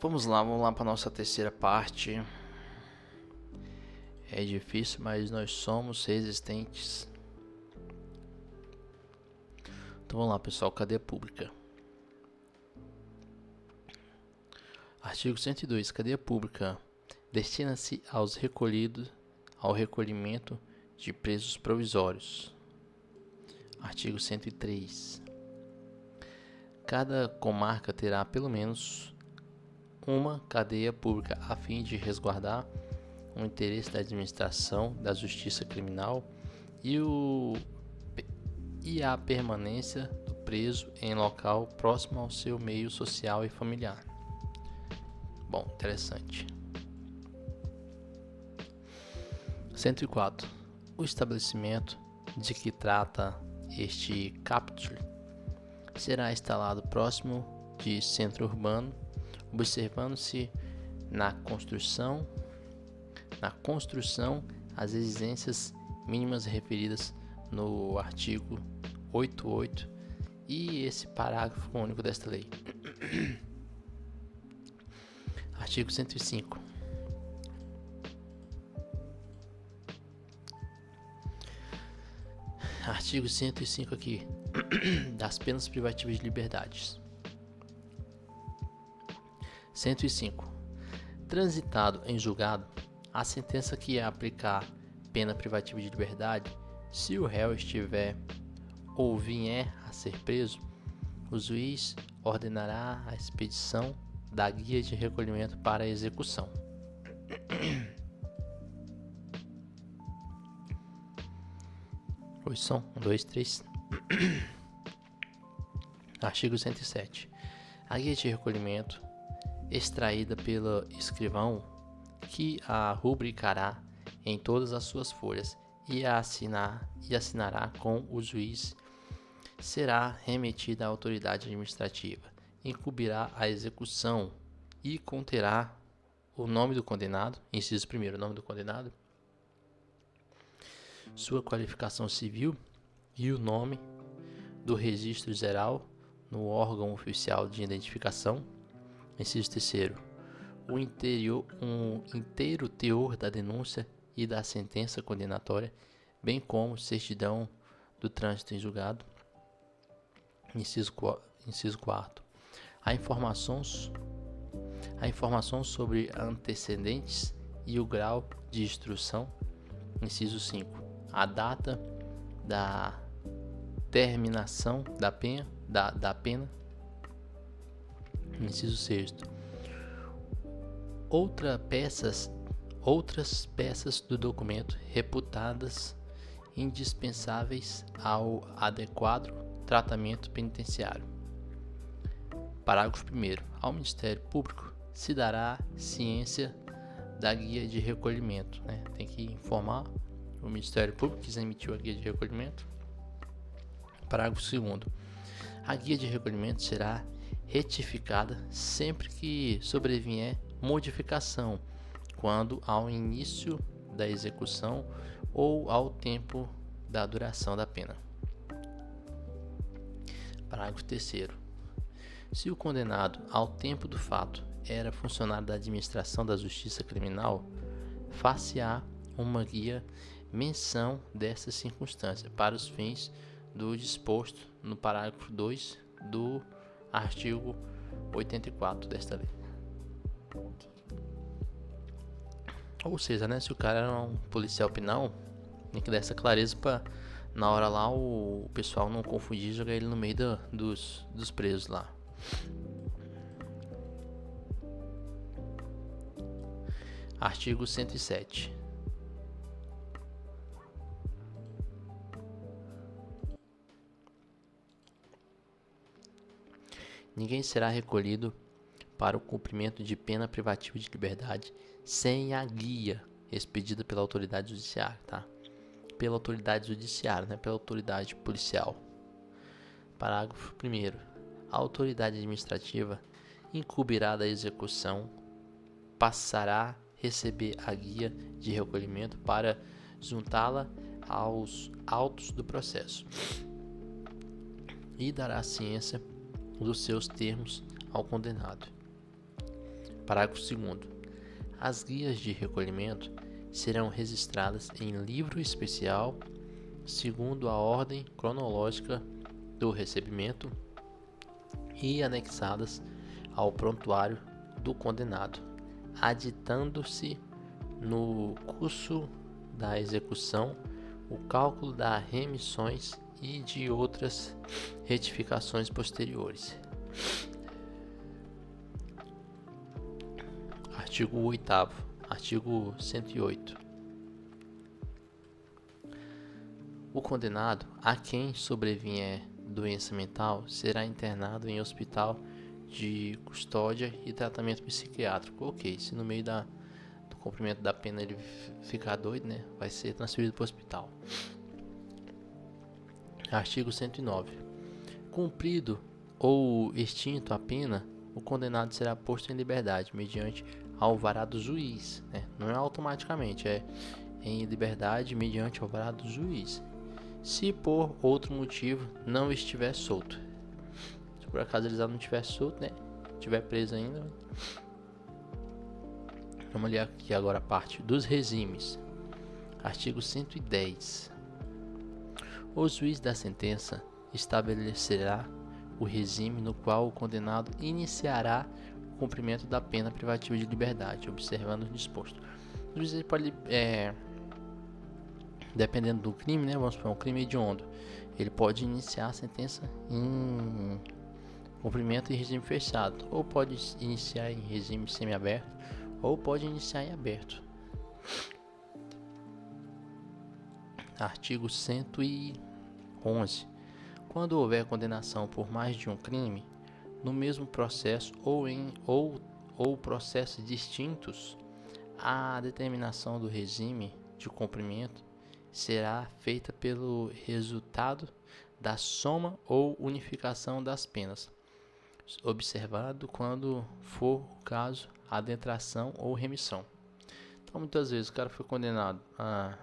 Vamos lá para nossa terceira parte. É difícil, mas nós somos resistentes. Então vamos lá, pessoal, cadeia pública. Artigo 102. Cadeia pública destina-se ao recolhimento de presos provisórios. Artigo 103. Cada comarca terá pelo menos uma cadeia pública a fim de resguardar o interesse da administração da justiça criminal e a permanência do preso em local próximo ao seu meio social e familiar. Bom, interessante. 104. O estabelecimento de que trata este caput será instalado próximo de centro urbano, observando-se na construção as exigências mínimas referidas no artigo 88 e esse parágrafo único desta lei. Artigo 105. Artigo 105 aqui, das penas privativas de liberdades. 105. Transitado em julgado, a sentença que aplicar pena privativa de liberdade, se o réu estiver ou vier a ser preso, o juiz ordenará a expedição da guia de recolhimento para a execução. Pois são 1, 2, 3. Artigo 107. A guia de recolhimento, extraída pelo escrivão, que a rubricará em todas as suas folhas e assinará com o juiz, será remetida à autoridade administrativa, incumbirá a execução e conterá o nome do condenado, inciso 1º, o nome do condenado, sua qualificação civil e o nome do registro geral no órgão oficial de identificação. Inciso 3º, um inteiro teor da denúncia e da sentença condenatória, bem como certidão do trânsito em julgado. Inciso 4º, a informação sobre antecedentes e o grau de instrução. Inciso 5, a data da terminação da pena. Inciso 6º, outras peças do documento reputadas indispensáveis ao adequado tratamento penitenciário. Parágrafo 1º. Ao Ministério Público se dará ciência da guia de recolhimento. Tem que informar o Ministério Público que emitiu a guia de recolhimento. Parágrafo 2º. A guia de recolhimento será retificada sempre que sobrevier modificação, quando ao início da execução ou ao tempo da duração da pena. Parágrafo 3º. Se o condenado, ao tempo do fato, era funcionário da administração da justiça criminal, far-se-á uma guia menção dessa circunstância para os fins do disposto no parágrafo 2 do artigo 84 desta lei. Ou seja, se o cara era um policial penal, tem que dar essa clareza para na hora lá o pessoal não confundir e jogar ele no meio dos presos lá. Artigo 107. Ninguém será recolhido para o cumprimento de pena privativa de liberdade sem a guia expedida pela autoridade judiciária, tá? Pela autoridade judiciária, não é pela autoridade policial. Parágrafo 1º. A autoridade administrativa incumbirá da execução passará a receber a guia de recolhimento para juntá-la aos autos do processo e dará ciência dos seus termos ao condenado. Parágrafo 2º. As guias de recolhimento serão registradas em livro especial, segundo a ordem cronológica do recebimento e anexadas ao prontuário do condenado, aditando-se no curso da execução o cálculo das remissões e de outras retificações posteriores. Artigo 8º. Artigo 108. O condenado a quem sobrevier doença mental será internado em hospital de custódia e tratamento psiquiátrico. Ok, se no meio do cumprimento da pena ele ficar doido, né, vai ser transferido para o hospital. Artigo 109. Cumprido ou extinto a pena, o condenado será posto em liberdade mediante alvará do juiz, né? Não é automaticamente, é em liberdade mediante alvará do juiz, se por outro motivo não estiver solto. Se por acaso ele já não estiver solto, né, estiver preso ainda. Vamos ler aqui agora a parte dos regimes. Artigo 110. O juiz da sentença estabelecerá o regime no qual o condenado iniciará o cumprimento da pena privativa de liberdade, observando o disposto. O juiz pode, dependendo do crime, né, vamos supor, um crime hediondo, ele pode iniciar a sentença em cumprimento em regime fechado, ou pode iniciar em regime semiaberto, ou pode iniciar em aberto. Artigo 111. Quando houver condenação por mais de um crime, no mesmo processo ou processos distintos, a determinação do regime de cumprimento será feita pelo resultado da soma ou unificação das penas, observado quando for o caso a adentração ou remissão. Então, muitas vezes o cara foi condenado a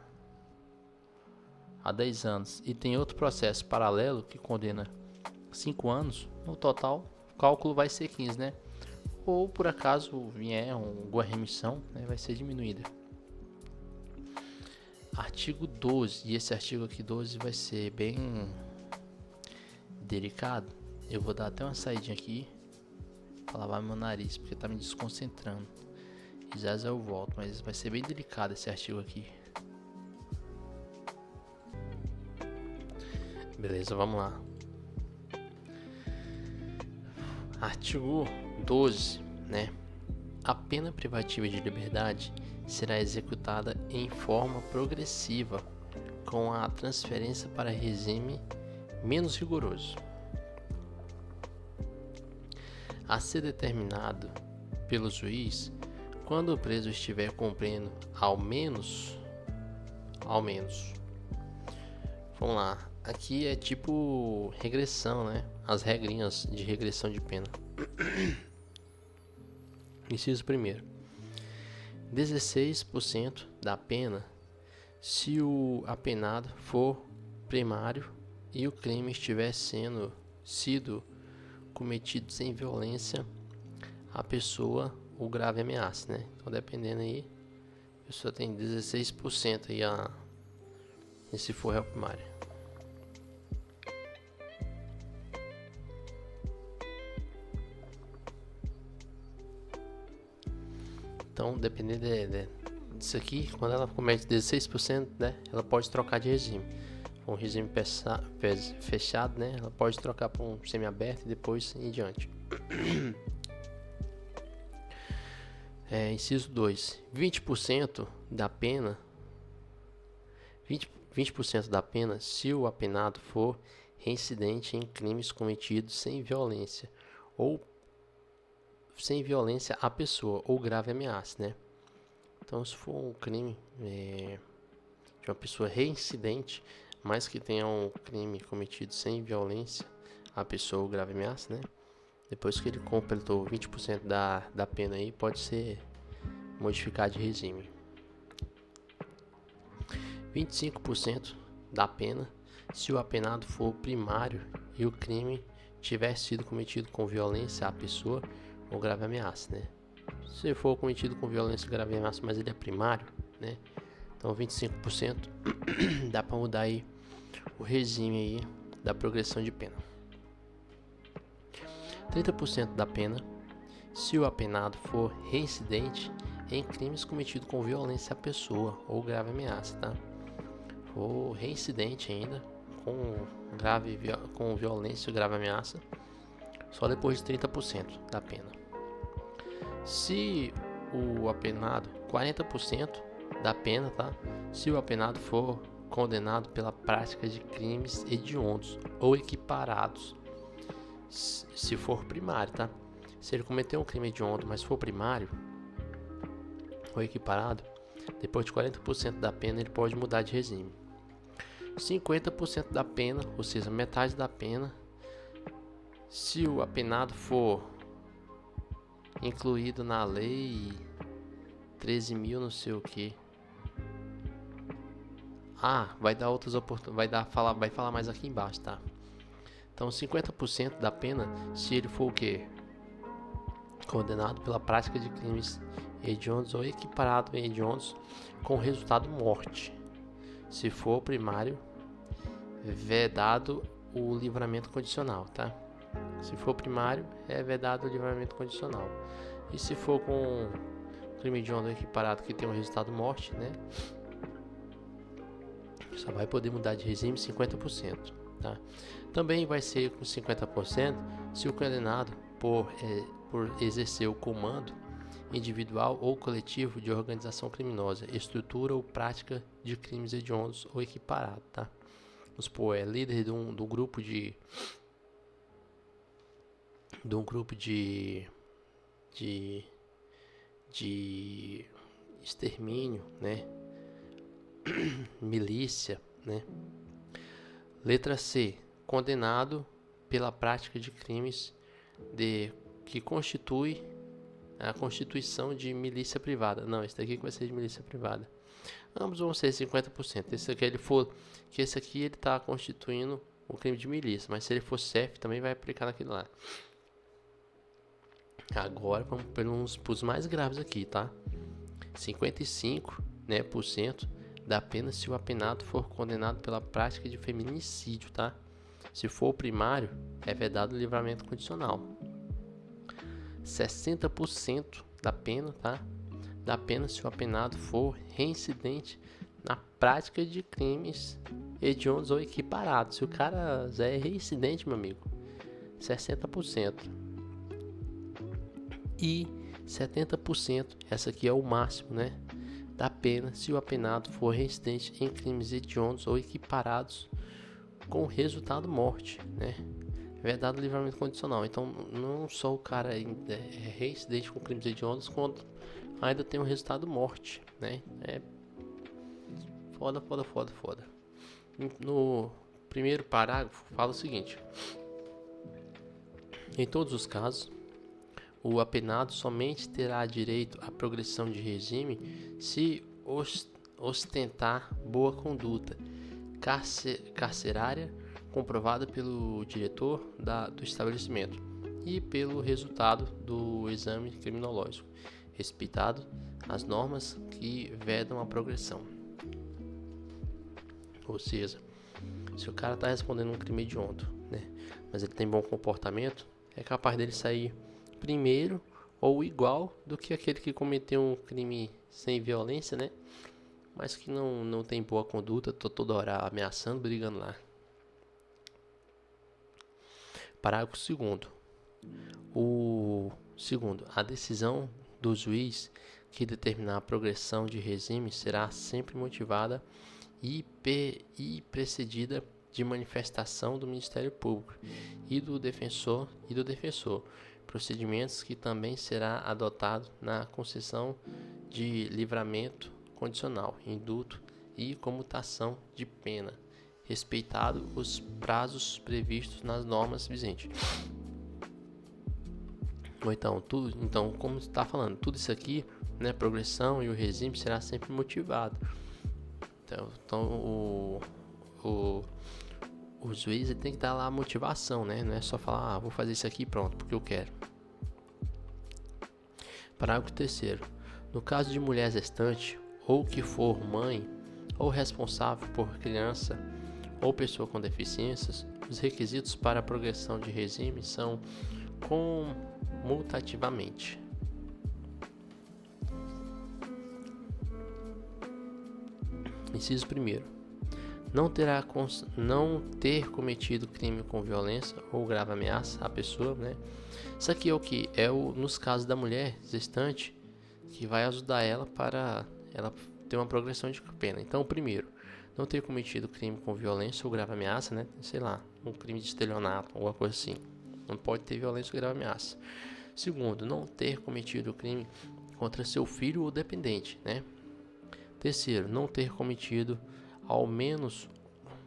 10 anos e tem outro processo paralelo que condena 5 anos, no total o cálculo vai ser 15, né? Ou por acaso vier alguma remissão, né, vai ser diminuída. Artigo 12, e esse artigo aqui 12 vai ser bem delicado. Eu vou dar até uma saidinha aqui para lavar meu nariz, porque tá me desconcentrando. E já eu volto, mas vai ser bem delicado esse artigo aqui. Beleza, vamos lá. Artigo 12, né? A pena privativa de liberdade será executada em forma progressiva, com a transferência para regime menos rigoroso, a ser determinado pelo juiz quando o preso estiver cumprindo ao menos. Vamos lá. Aqui é tipo regressão, né? As regrinhas de regressão de pena. Inciso 1º. 16% da pena se o apenado for primário e o crime estiver sido cometido sem violência à pessoa ou grave ameaça, né? Então, dependendo aí, a pessoa tem 16% aí e se for réu primário. Então, dependendo disso aqui, quando ela comete 16%, né, ela pode trocar de regime. Um regime fechado, né, ela pode trocar para um semiaberto e depois em diante. Inciso 2. 20% da pena 20% da pena se o apenado for reincidente em crimes cometidos sem violência à pessoa ou grave ameaça, né? Então, se for um crime de uma pessoa reincidente, mas que tenha um crime cometido sem violência à pessoa ou grave ameaça, né? Depois que ele completou 20% da pena aí, pode ser modificado de regime. 25% da pena se o apenado for primário e o crime tiver sido cometido com violência à pessoa ou grave ameaça, né? Se for cometido com violência grave e ameaça, mas ele é primário, né? Então 25% dá para mudar aí o regime aí da progressão de pena. 30% da pena se o apenado for reincidente em crimes cometidos com violência à pessoa ou grave ameaça, tá? For reincidente ainda com violência ou grave ameaça, só depois de 30% da pena. Se o apenado, 40% da pena, tá? Se o apenado for condenado pela prática de crimes hediondos ou equiparados, se for primário, tá? Se ele cometeu um crime hediondo, mas for primário ou equiparado, depois de 40% da pena ele pode mudar de regime. 50% da pena, ou seja, metade da pena, se o apenado for incluído na lei 13.000 não sei o que. Vai dar outras oportunidades, vai falar mais aqui embaixo, tá? Então 50% da pena se ele for o quê? Condenado pela prática de crimes hediondos ou equiparado em hediondos com resultado morte. Se for primário, vedado o livramento condicional, tá? Se for primário, é vedado o livramento condicional. E se for com crime hediondo ou equiparado que tem um resultado morte, né? Só vai poder mudar de regime 50%, tá? Também vai ser com 50% se o condenado por exercer o comando individual ou coletivo de organização criminosa, estrutura ou prática de crimes hediondos ou equiparado, tá? Vamos supor, é líder de um grupo de extermínio, né? Milícia, né? Letra C, condenado pela prática de crimes que constitui a constituição de milícia privada. Não, esse daqui que vai ser de milícia privada. Ambos vão ser 50%. Esse aqui ele está constituindo o crime de milícia, mas se ele for CEF também vai aplicar naquilo lá. Agora vamos para os mais graves aqui, tá? 55%, né, da pena se o apenado for condenado pela prática de feminicídio, tá? Se for o primário, é vedado o livramento condicional. 60% da pena, tá? Da pena se o apenado for reincidente na prática de crimes hediondos ou equiparados. Se o cara já é reincidente, meu amigo, 60%. E 70%, essa aqui é o máximo, né? Da pena se o apenado for reincidente em crimes hediondos ou equiparados com resultado morte, né? Vedado livramento condicional. Então, não só o cara é reincidente com crimes hediondos, quanto ainda tem um resultado morte, né? É foda. No primeiro parágrafo fala o seguinte: em todos os casos, o apenado somente terá direito à progressão de regime se ostentar boa conduta carcerária comprovada pelo diretor do estabelecimento e pelo resultado do exame criminológico, respeitado as normas que vedam a progressão. Ou seja, se o cara está respondendo um crime hediondo, né, mas ele tem bom comportamento, é capaz dele sair primeiro ou igual do que aquele que cometeu um crime sem violência, né? Mas que não tem boa conduta, toda hora ameaçando, brigando lá. Parágrafo 2º. A decisão do juiz que determinar a progressão de regime será sempre motivada e precedida de manifestação do Ministério Público e do defensor, procedimentos que também será adotado na concessão de livramento condicional, indulto e comutação de pena, respeitado os prazos previstos nas normas vigentes. Ou então, como está falando, tudo isso aqui, né, progressão e o regime será sempre motivado. Então o juiz ele tem que dar lá a motivação, né? Não é só falar, vou fazer isso aqui pronto, porque eu quero. Parágrafo 3º. No caso de mulher gestante ou que for mãe ou responsável por criança ou pessoa com deficiências, os requisitos para a progressão de regime são comutativamente. Inciso 1º. Não ter cometido crime com violência ou grave ameaça à pessoa, né? Isso aqui é o que? Nos casos da mulher gestante, que vai ajudar ela para ela ter uma progressão de pena. Então, primeiro, não ter cometido crime com violência ou grave ameaça, né? Sei lá, um crime de estelionato, alguma coisa assim. Não pode ter violência ou grave ameaça. Segundo, não ter cometido crime contra seu filho ou dependente, né? Terceiro, não ter cumprido ao menos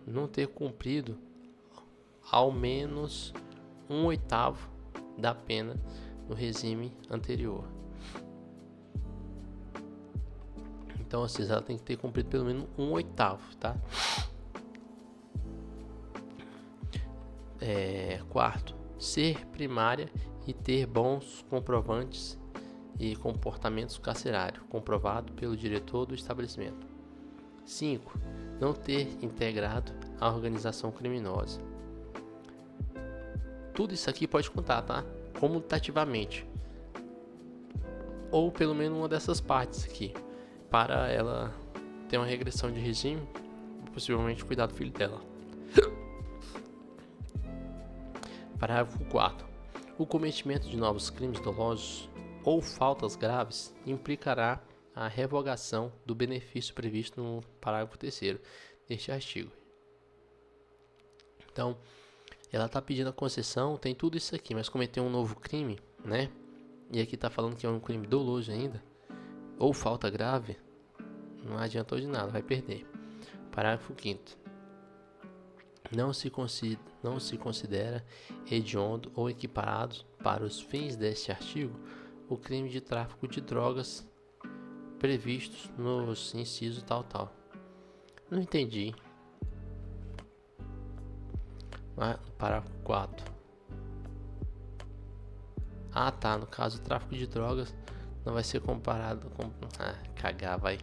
1/8 da pena no regime anterior. Então, ou seja, ela tem que ter cumprido pelo menos 1/8, tá? Quarto, ser primária e ter bons comprovantes e comportamentos carcerários, comprovado pelo diretor do estabelecimento. 5. Não ter integrado a organização criminosa. Tudo isso aqui pode contar, tá? Comutativamente. Ou pelo menos uma dessas partes aqui, para ela ter uma regressão de regime, possivelmente cuidar do filho dela. Parágrafo 4. O cometimento de novos crimes dolosos ou faltas graves implicará a revogação do benefício previsto no parágrafo 3º deste artigo. Então, ela está pedindo a concessão, tem tudo isso aqui, mas cometeu um novo crime, né? E aqui está falando que é um crime doloso ainda, ou falta grave, não adiantou de nada, vai perder. Parágrafo 5º. Não se considera hediondo ou equiparado para os fins deste artigo o crime de tráfico de drogas previstos nos incisos tal. Não entendi. Parágrafo 4. Tá. No caso, o tráfico de drogas não vai ser comparado com... vai.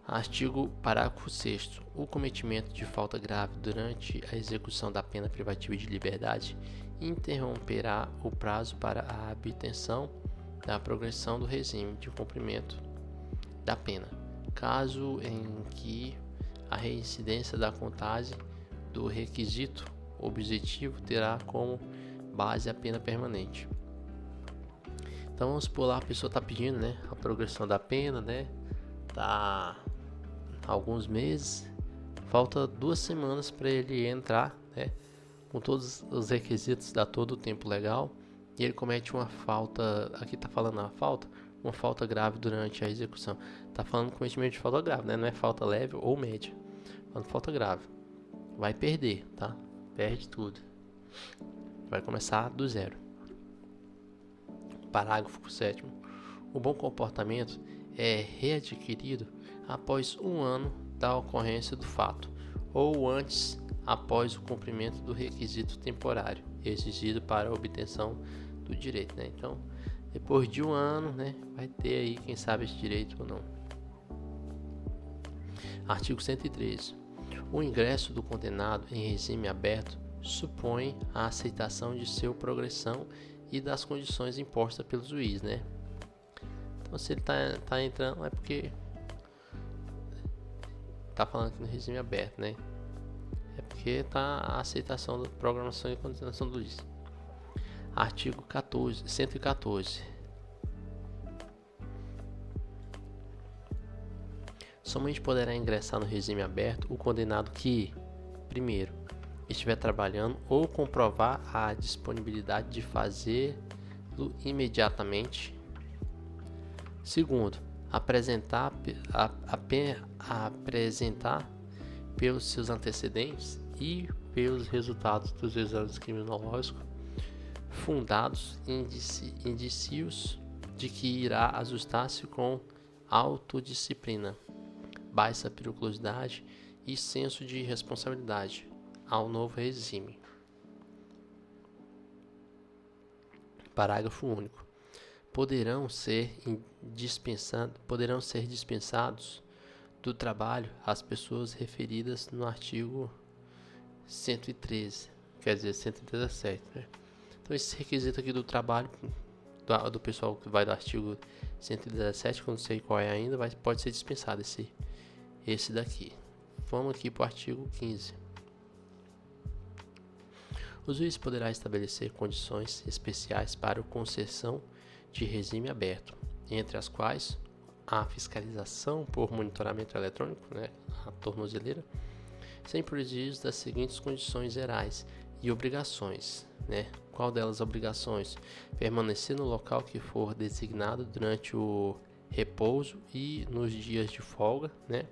Artigo parágrafo 6º. O cometimento de falta grave durante a execução da pena privativa de liberdade interromperá o prazo para a obtenção da progressão do regime de cumprimento da pena, caso em que a reincidência da contagem do requisito objetivo terá como base a pena permanente. Então vamos por lá, a pessoa está pedindo, né, a progressão da pena, né, tá alguns meses, falta 2 semanas para ele entrar, né, com todos os requisitos, dá todo o tempo legal, e ele comete uma falta, aqui tá falando uma falta grave durante a execução, tá falando cometimento de falta grave, né, não é falta leve ou média, falando falta grave, vai perder, tá, perde tudo, vai começar do zero. Parágrafo 7º. O bom comportamento é readquirido após 1 ano da ocorrência do fato, ou antes, após o cumprimento do requisito temporário exigido para a obtenção do direito, né? Então, depois de 1 ano, né, vai ter aí, quem sabe, esse direito ou não. Artigo 113. O ingresso do condenado em regime aberto supõe a aceitação de sua progressão e das condições impostas pelo juiz, né? Então, se ele tá entrando, é porque tá falando aqui no regime aberto, né? É porque tá a aceitação da programação e condenação do juiz. Artigo 114. Somente poderá ingressar no regime aberto o condenado que, primeiro, estiver trabalhando ou comprovar a disponibilidade de fazê-lo imediatamente. Segundo, apresentar pelos seus antecedentes e pelos resultados dos exames criminológicos fundados indícios de que irá ajustar-se com autodisciplina, baixa periculosidade e senso de responsabilidade ao novo regime. Parágrafo único. poderão ser dispensados do trabalho as pessoas referidas no artigo 113, quer dizer, 117, né? Então, esse requisito aqui do trabalho do pessoal que vai do artigo 117, que eu não sei qual é ainda, pode ser dispensado esse daqui. Vamos aqui para o artigo 15. O juiz poderá estabelecer condições especiais para a concessão de regime aberto, entre as quais a fiscalização por monitoramento eletrônico, né, a tornozeleira, sem prejuízo das seguintes condições gerais e obrigações, né? Qual delas obrigações? Permanecer no local que for designado durante o repouso e nos dias de folga, né?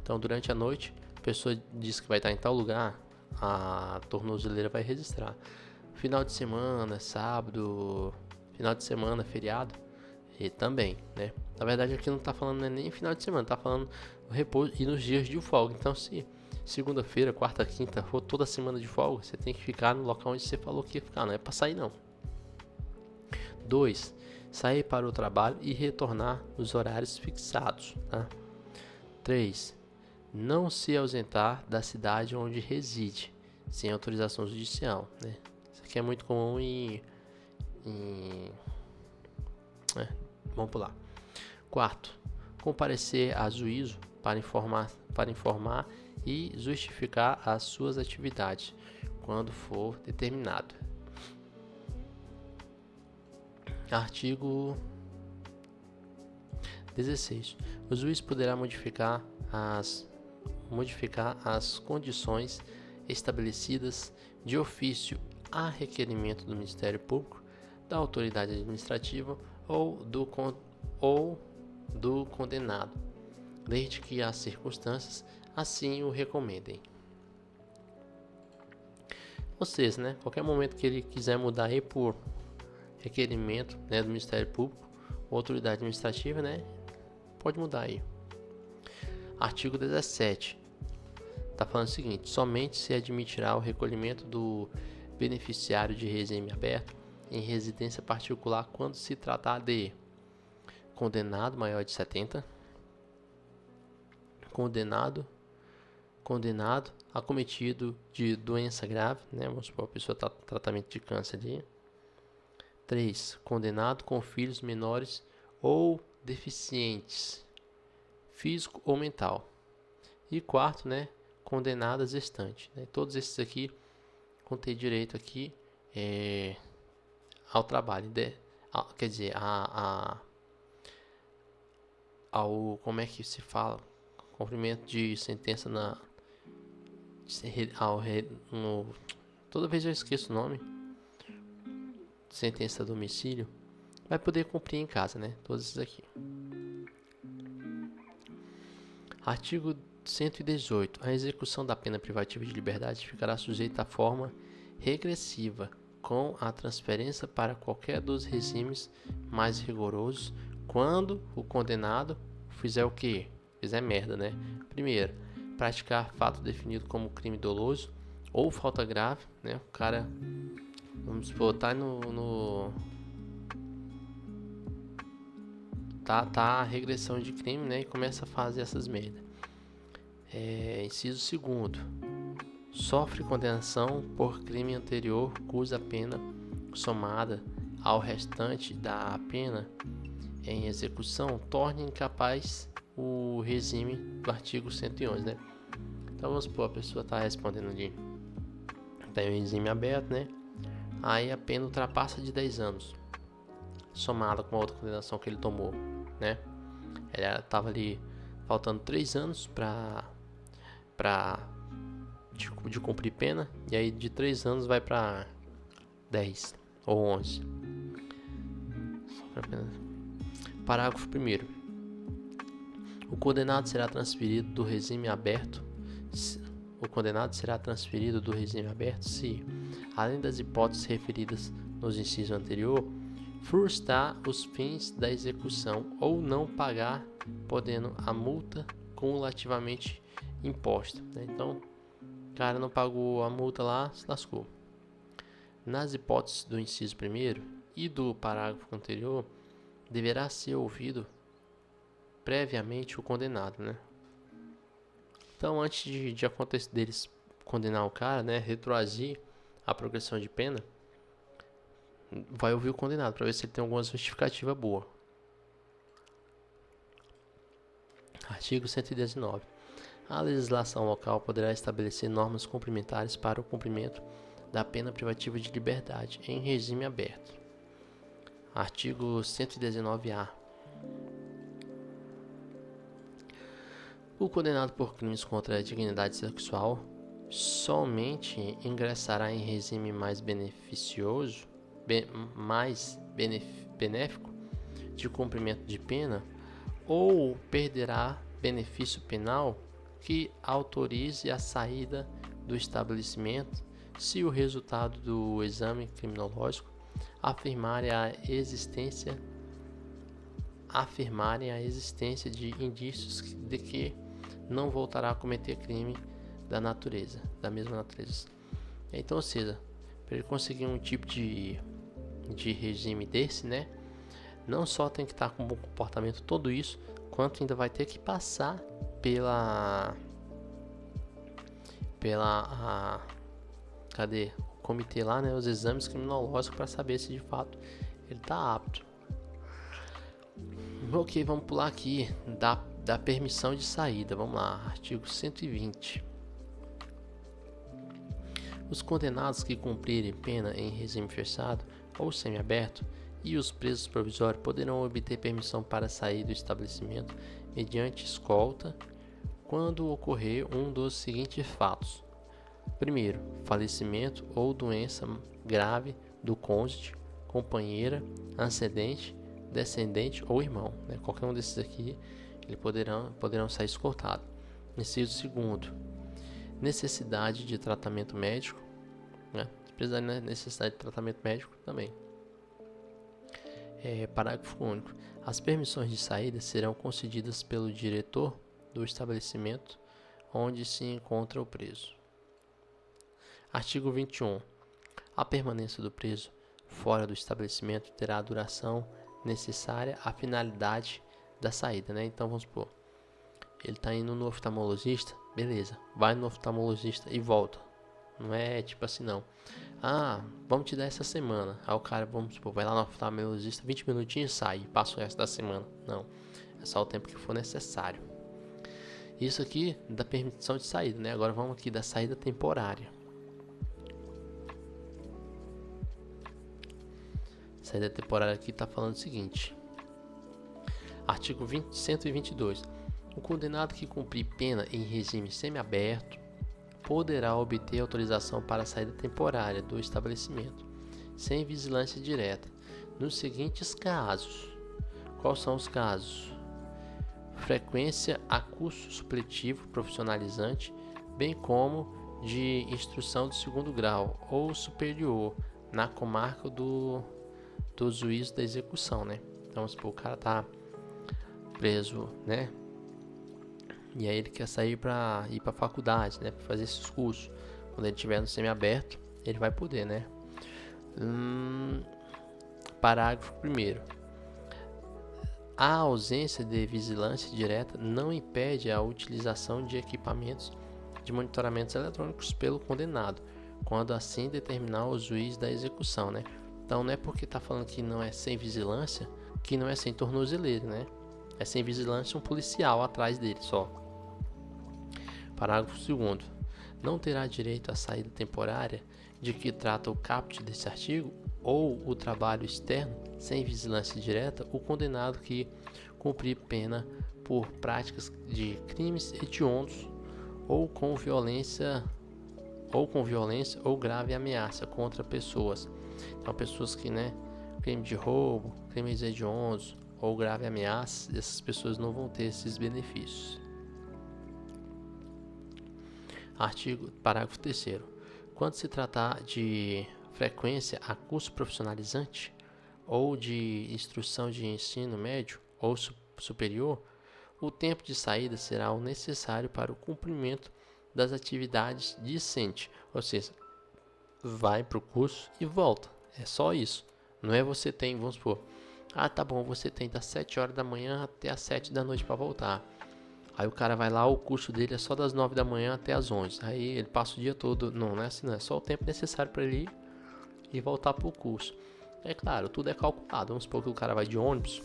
Então, durante a noite, a pessoa diz que vai estar em tal lugar, a tornozeleira vai registrar. Final de semana, sábado, final de semana, feriado, e também, né? Na verdade, aqui não está falando nem final de semana, está falando no repouso e nos dias de folga. Então, se segunda-feira, quarta, quinta, for toda semana de folga, você tem que ficar no local onde você falou que ia ficar, não é para sair não. 2. Sair para o trabalho e retornar nos horários fixados, tá? 3. Não se ausentar da cidade onde reside, sem autorização judicial, né? Isso aqui é muito comum vamos pular. 4. Comparecer a juízo para informar e justificar as suas atividades, quando for determinado. Artigo 16. O juiz poderá modificar as condições estabelecidas de ofício a requerimento do Ministério Público, da autoridade administrativa ou do condenado, desde que as circunstâncias assim o recomendem. Ou seja, né, qualquer momento que ele quiser mudar aí por requerimento, né, do Ministério Público ou autoridade administrativa, né, pode mudar aí. Artigo 17. Está falando o seguinte: somente se admitirá o recolhimento do beneficiário de regime aberto em residência particular quando se tratar de condenado maior de 70, condenado acometido de doença grave, né? Vamos supor, a pessoa está em tratamento de câncer ali. 3. Condenado com filhos menores ou deficientes, físico ou mental. E 4, né? Condenado gestante, né? Todos esses aqui vão ter direito aqui ao trabalho, quer dizer, ao, como é que se fala, cumprimento de sentença toda vez eu esqueço o nome, sentença a domicílio, vai poder cumprir em casa, né? Todos esses aqui. Artigo 118. A execução da pena privativa de liberdade ficará sujeita à forma regressiva, com a transferência para qualquer dos regimes mais rigorosos, quando o condenado fizer o quê? Fizer merda, né? Primeiro, praticar fato definido como crime doloso ou falta grave, né? O cara, vamos supor, tá tá a regressão de crime, né? E começa a fazer essas merdas. Inciso 2º. Sofre condenação por crime anterior cuja pena somada ao restante da pena em execução torne incapaz o regime do artigo 111, né? Então vamos supor, a pessoa está respondendo ali, tem o regime aberto, né? Aí a pena ultrapassa de 10 anos, somada com a outra condenação que ele tomou, né? Ele estava ali faltando 3 anos de cumprir pena, e aí de 3 anos vai para 10 ou 11. Parágrafo 1º. O condenado será transferido do regime aberto se, além das hipóteses referidas nos incisos anterior, frustrar os fins da execução ou não pagar, podendo a multa cumulativamente imposta, né? Então, o cara não pagou a multa lá, se lascou. Nas hipóteses do inciso 1º e do parágrafo anterior, deverá ser ouvido previamente o condenado, né? Então, antes de acontecer deles condenar o cara, né, retroagir a progressão de pena, vai ouvir o condenado para ver se ele tem alguma justificativa boa. Artigo 119. A legislação local poderá estabelecer normas complementares para o cumprimento da pena privativa de liberdade em regime aberto. Artigo 119-A. O condenado por crimes contra a dignidade sexual somente ingressará em regime mais benéfico de cumprimento de pena ou perderá benefício penal que autorize a saída do estabelecimento se o resultado do exame criminológico afirmarem a existência de indícios de que não voltará a cometer crime da mesma natureza. Então, ou seja, para ele conseguir um tipo de regime desse, né, não só tem que estar com um bom comportamento, tudo isso, quanto ainda vai ter que passar o comitê lá, né, os exames criminológicos para saber se de fato ele está apto. Ok, vamos pular aqui da permissão de saída. Vamos lá, artigo 120. Os condenados que cumprirem pena em regime fechado ou semiaberto e os presos provisórios poderão obter permissão para sair do estabelecimento mediante escolta quando ocorrer um dos seguintes fatos. Primeiro, falecimento ou doença grave do cônjuge, companheira, ascendente, descendente ou irmão, né? Qualquer um desses aqui, eles poderão sair escoltados. Inciso segundo, necessidade de tratamento médico, né? Se precisar de necessidade de tratamento médico também. Parágrafo único. As permissões de saída serão concedidas pelo diretor do estabelecimento onde se encontra o preso. Artigo 21. A permanência do preso fora do estabelecimento terá a duração necessária à finalidade da saída, né? Então vamos supor, ele está indo no oftalmologista, beleza, vai no oftalmologista e volta. Não é tipo assim não. Vamos te dar essa semana. Aí o cara, vamos supor, vai lá no oftalmologista 20 minutinhos e sai, passa o resto da semana. Não, é só o tempo que for necessário. Isso aqui da permissão de saída, né? Agora vamos aqui da saída temporária. Saída temporária aqui está falando o seguinte. Artigo 122. O condenado que cumprir pena em regime semiaberto poderá obter autorização para a saída temporária do estabelecimento, sem vigilância direta, nos seguintes casos. Quais são os casos? Frequência a curso supletivo profissionalizante, bem como de instrução de segundo grau ou superior na comarca do juízo da execução, né? Então, o cara tá preso, né? E aí ele quer sair para ir para faculdade, né? Para fazer esses cursos. Quando ele estiver no semiaberto, ele vai poder, né? Parágrafo 1º. A ausência de vigilância direta não impede a utilização de equipamentos de monitoramentos eletrônicos pelo condenado, quando assim determinar o juiz da execução, né? Então não é porque está falando que não é sem vigilância, que não é sem tornozeleira, né? É sem vigilância um policial atrás dele só. Parágrafo 2º. Não terá direito à saída temporária de que trata o caput desse artigo ou o trabalho externo sem vigilância direta o condenado que cumprir pena por práticas de crimes hediondos ou com violência ou grave ameaça contra pessoas. Então, pessoas que, né, crime de roubo, crimes hediondos ou grave ameaça, essas pessoas não vão ter esses benefícios. Parágrafo 3º. Quando se tratar de frequência a curso profissionalizante ou de instrução de ensino médio ou superior, o tempo de saída será o necessário para o cumprimento das atividades discentes, ou seja, vai para o curso e volta. É só isso. Não é você vamos supor, Ah, tá bom, você tem das 7 horas da manhã até as 7 da noite para voltar. Aí o cara vai lá, o curso dele é só das 9 da manhã até as 11. Aí ele passa o dia todo, não é assim, não é só o tempo necessário para ele ir e voltar pro curso. É claro, tudo é calculado. Vamos supor que o cara vai de ônibus.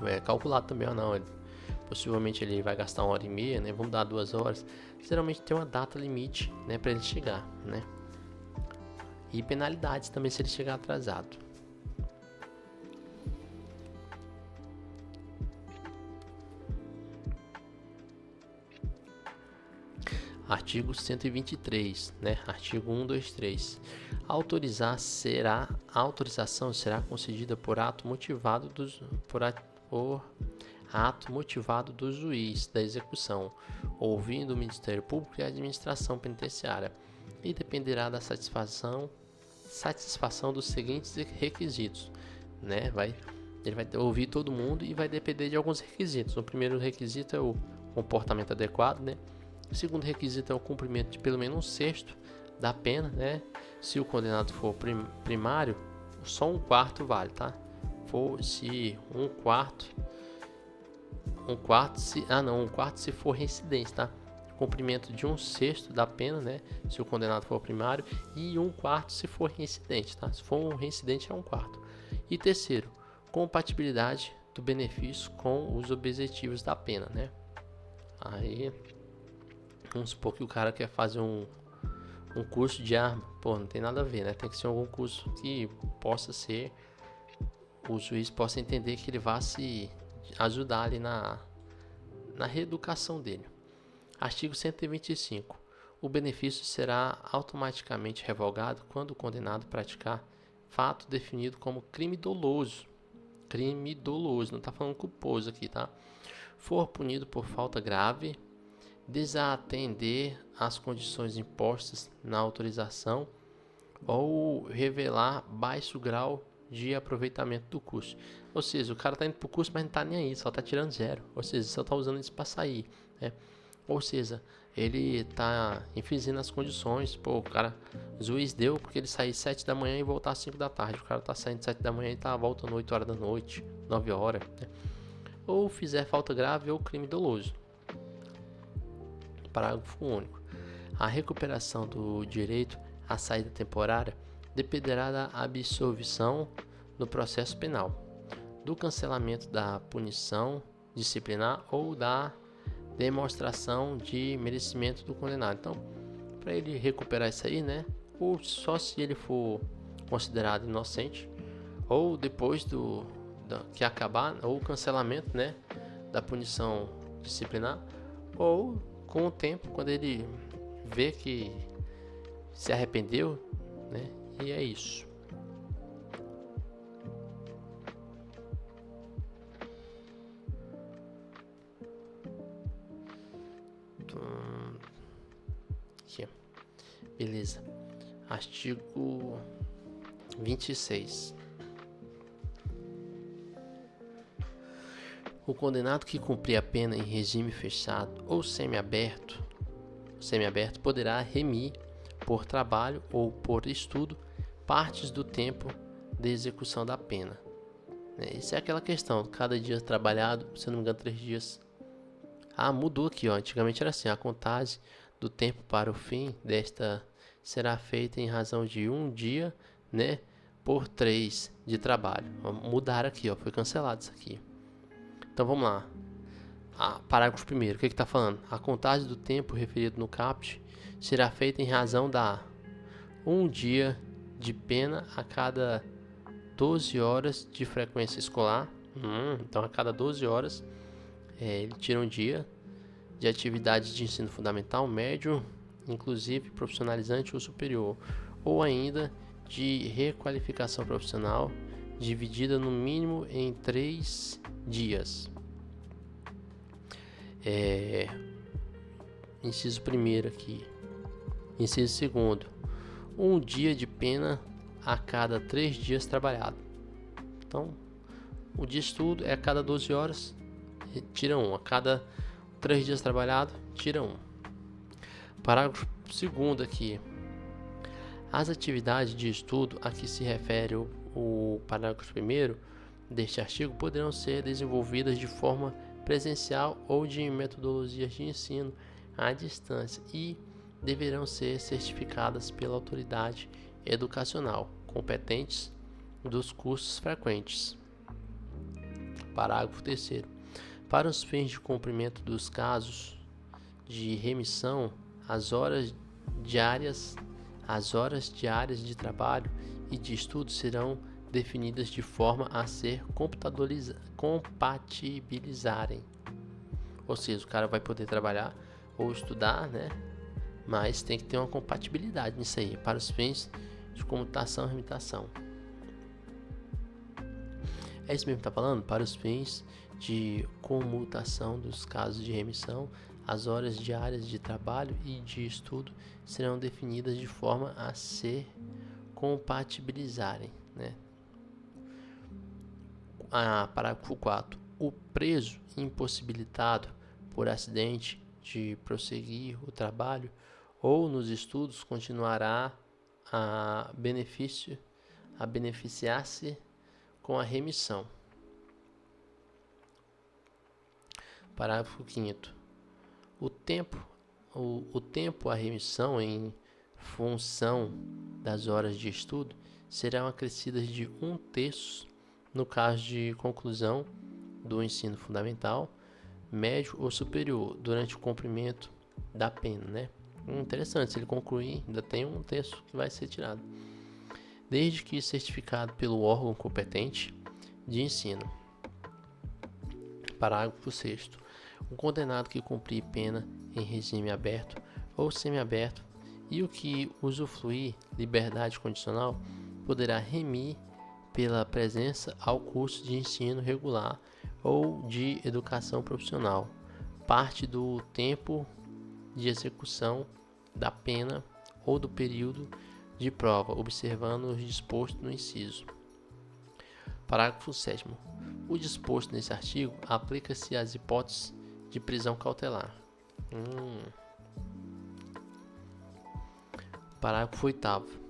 É calculado também ou não. Possivelmente ele vai gastar 1h30, né? Vamos dar 2 horas. Geralmente tem uma data limite, né, para ele chegar, né? E penalidades também se ele chegar atrasado. Artigo 123, né? Artigo 123. A autorização será concedida por ato motivado do juiz da execução, ouvindo o Ministério Público e a Administração Penitenciária, e dependerá da satisfação dos seguintes requisitos, né? Ele vai ouvir todo mundo e vai depender de alguns requisitos. O primeiro requisito é o comportamento adequado, né? O segundo requisito é o cumprimento de pelo menos 1/6 da pena, né? Se o condenado for primário, só 1/4 vale, tá? Se 1/4 se for reincidente, tá? Cumprimento de 1/6 da pena, né? Se o condenado for primário, e 1/4 se for reincidente, tá? Se for um reincidente é 1/4. E terceiro, compatibilidade do benefício com os objetivos da pena, né? Aí, vamos supor que o cara quer fazer um curso de arma. Pô, não tem nada a ver, né? Tem que ser algum curso que possa ser, o juiz possa entender que ele vá se ajudar ali na reeducação dele. Artigo 125. O benefício será automaticamente revogado quando o condenado praticar fato definido como crime doloso. Crime doloso, não está falando culposo aqui, tá? For punido por falta grave, desatender às condições impostas na autorização ou revelar baixo grau de aproveitamento do curso. Ou seja, o cara está indo para o curso, mas não está nem aí, só está tirando 0. Ou seja, só está usando isso para sair, né? Ou seja, ele está infringindo as condições. Pô, o juiz deu porque ele sair 7 da manhã e voltar às 5 da tarde. O cara está saindo 7 da manhã e está voltando 8 horas da noite, 9 horas, né? Ou fizer falta grave ou crime doloso. Parágrafo único. A recuperação do direito à saída temporária dependerá da absolvição no processo penal, do cancelamento da punição disciplinar ou da demonstração de merecimento do condenado. Então, para ele recuperar isso aí, né? Ou só se ele for considerado inocente, ou depois que acabar, ou o cancelamento, né, da punição disciplinar, ou com o tempo, quando ele vê que se arrependeu, né? E é isso. Aqui. Beleza. Artigo 26. O condenado que cumprir a pena em regime fechado ou semiaberto poderá remir por trabalho ou por estudo partes do tempo de execução da pena. Isso é aquela questão, cada dia trabalhado, se não me engano, 3 dias. Ah, mudou aqui, ó. Antigamente era assim, a contagem do tempo para o fim desta será feita em razão de 1 dia, né, por 3 de trabalho. Mudaram aqui, ó, foi cancelado isso aqui. Então vamos lá. Parágrafo 1º, o que está falando? A contagem do tempo referido no caput será feita em razão da 1 dia de pena a cada 12 horas de frequência escolar. Então a cada 12 horas ele tira um dia de atividade de ensino fundamental, médio, inclusive profissionalizante ou superior, ou ainda de requalificação profissional, dividida no mínimo em 3 dias. Inciso 1º aqui. Inciso 2º. 1 dia de pena a cada 3 dias trabalhado. Então, o dia de estudo é a cada 12 horas, tira 1. A cada 3 dias trabalhado, tira 1. Parágrafo 2º aqui. As atividades de estudo a que se refere o o parágrafo 1º deste artigo poderão ser desenvolvidas de forma presencial ou de metodologias de ensino à distância e deverão ser certificadas pela autoridade educacional competentes dos cursos frequentes. Parágrafo 3º. Para os fins de cumprimento dos casos de remissão, as horas diárias de trabalho e de estudo serão definidas de forma a ser compatibilizarem. Ou seja, o cara vai poder trabalhar ou estudar, né? Mas tem que ter uma compatibilidade nisso aí, para os fins de comutação e remitação. É isso mesmo que está falando? Para os fins de comutação dos casos de remissão, as horas diárias de trabalho e de estudo serão definidas de forma a se compatibilizarem, né? Parágrafo 4. O preso impossibilitado por acidente de prosseguir o trabalho ou nos estudos continuará a beneficiar-se com a remissão. Parágrafo 5º. O tempo a remissão em função das horas de estudo serão acrescidas de 1/3 no caso de conclusão do ensino fundamental, médio ou superior durante o cumprimento da pena, né? Interessante, se ele concluir, ainda tem 1/3 que vai ser tirado, desde que certificado pelo órgão competente de ensino. Parágrafo 6º. O condenado que cumprir pena em regime aberto ou semiaberto e o que usufruir liberdade condicional poderá remir pela presença ao curso de ensino regular ou de educação profissional, parte do tempo de execução da pena ou do período de prova, observando o disposto no inciso. Parágrafo 7º. O disposto nesse artigo aplica-se às hipóteses de prisão cautelar. Parágrafo 8º.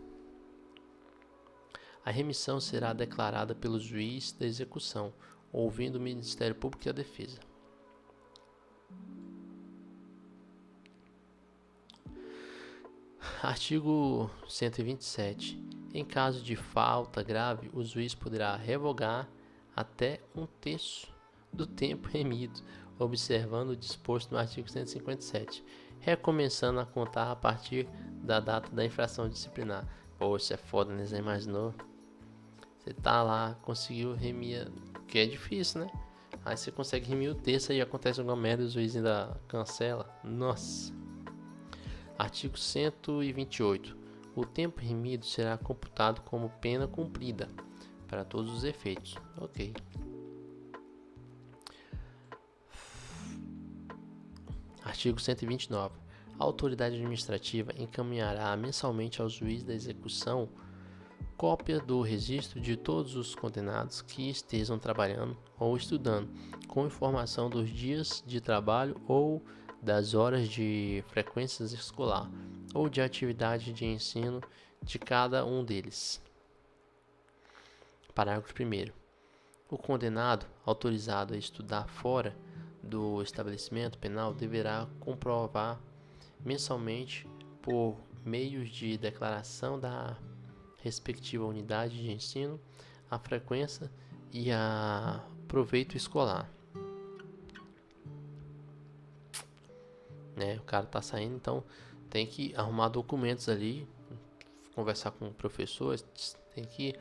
A remissão será declarada pelo juiz da execução, ouvindo o Ministério Público e a Defesa. Artigo 127. Em caso de falta grave, o juiz poderá revogar até 1/3 do tempo remido, observando o disposto no artigo 157, recomeçando a contar a partir da data da infração disciplinar. Poxa, é foda, né? Você imaginou? Você tá lá, conseguiu remir, que é difícil, né? Aí você consegue remir o texto e acontece alguma merda e o juiz ainda cancela. Nossa. Artigo 128. O tempo remido será computado como pena cumprida para todos os efeitos. Ok. Artigo 129. A autoridade administrativa encaminhará mensalmente ao juiz da execução cópia do registro de todos os condenados que estejam trabalhando ou estudando, com informação dos dias de trabalho ou das horas de frequência escolar ou de atividade de ensino de cada um deles. Parágrafo 1º. O condenado autorizado a estudar fora do estabelecimento penal deverá comprovar mensalmente, por meios de declaração da respectiva unidade de ensino, a frequência e a proveito escolar. O cara tá saindo, então tem que arrumar documentos ali, conversar com o professor, tem que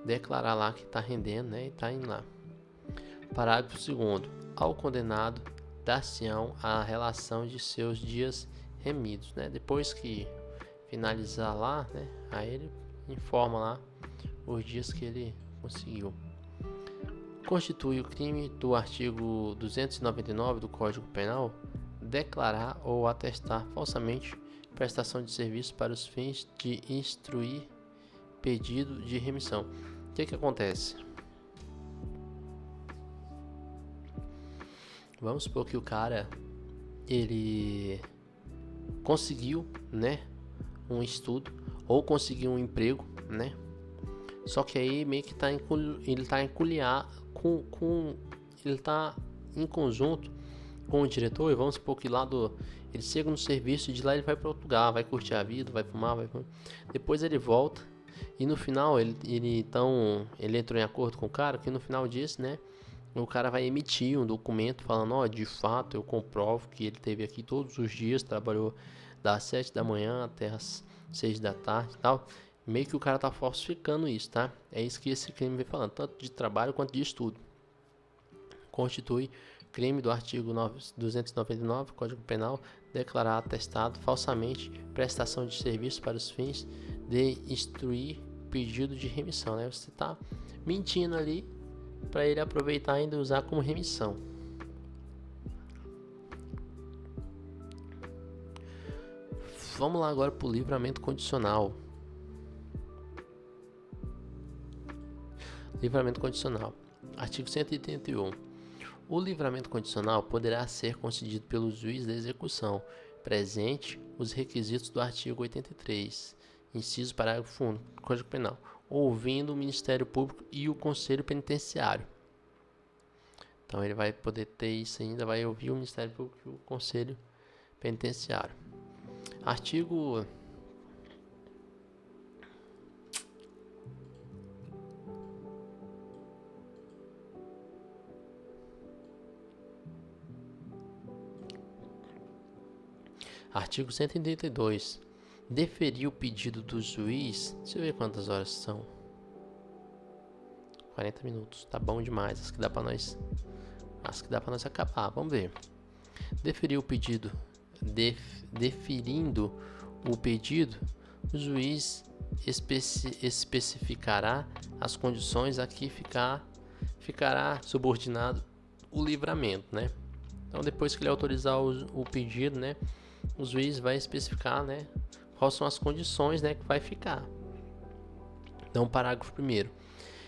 declarar lá que tá rendendo, né, e tá indo lá. Parágrafo 2º. Ao condenado dar-se-ão a relação de seus dias remidos, né? Depois que finalizar lá, né, aí ele informa lá os dias que ele conseguiu. Constitui o crime do artigo 299 do Código Penal declarar ou atestar falsamente prestação de serviço para os fins de instruir pedido de remissão. O que acontece? Vamos supor que o cara ele conseguiu, né, um estudo ou conseguiu um emprego, né, Só que aí meio que ele tá ele tá em conjunto com o diretor, e vamos supor que ele chega no serviço e de lá ele vai para outro lugar, vai curtir a vida, vai fumar, depois ele volta e no final ele entrou em acordo com o cara que no final disso, né, o cara vai emitir um documento falando, de fato eu comprovo que ele esteve aqui todos os dias, trabalhou das 7 da manhã até as 6 da tarde e tal. Meio que o cara tá falsificando isso, tá? É isso que esse crime vem falando, tanto de trabalho quanto de estudo. Constitui crime do artigo 299 Código Penal declarar atestado falsamente prestação de serviço para os fins de instruir pedido de remissão, né? Você tá mentindo ali para ele aproveitar ainda e usar como remissão. Vamos lá agora para o livramento condicional. Livramento condicional. Artigo 181. O livramento condicional poderá ser concedido pelo juiz da execução, presente os requisitos do artigo 83, inciso parágrafo 1 do Código Penal, ouvindo o Ministério Público e o Conselho Penitenciário. Então ele vai poder ter isso ainda, vai ouvir o Ministério Público e o Conselho Penitenciário. Artigo 182. Deferir o pedido do juiz. Deixa eu ver quantas horas são. 40 minutos. Tá bom demais. Acho que dá pra nós acabar. Vamos ver. Deferir o pedido. Deferindo o pedido, o juiz especificará as condições a que ficará subordinado o livramento, né? Então, depois que ele autorizar o pedido, né, o juiz vai especificar, né, quais são as condições, né, que vai ficar. Então, parágrafo 1º.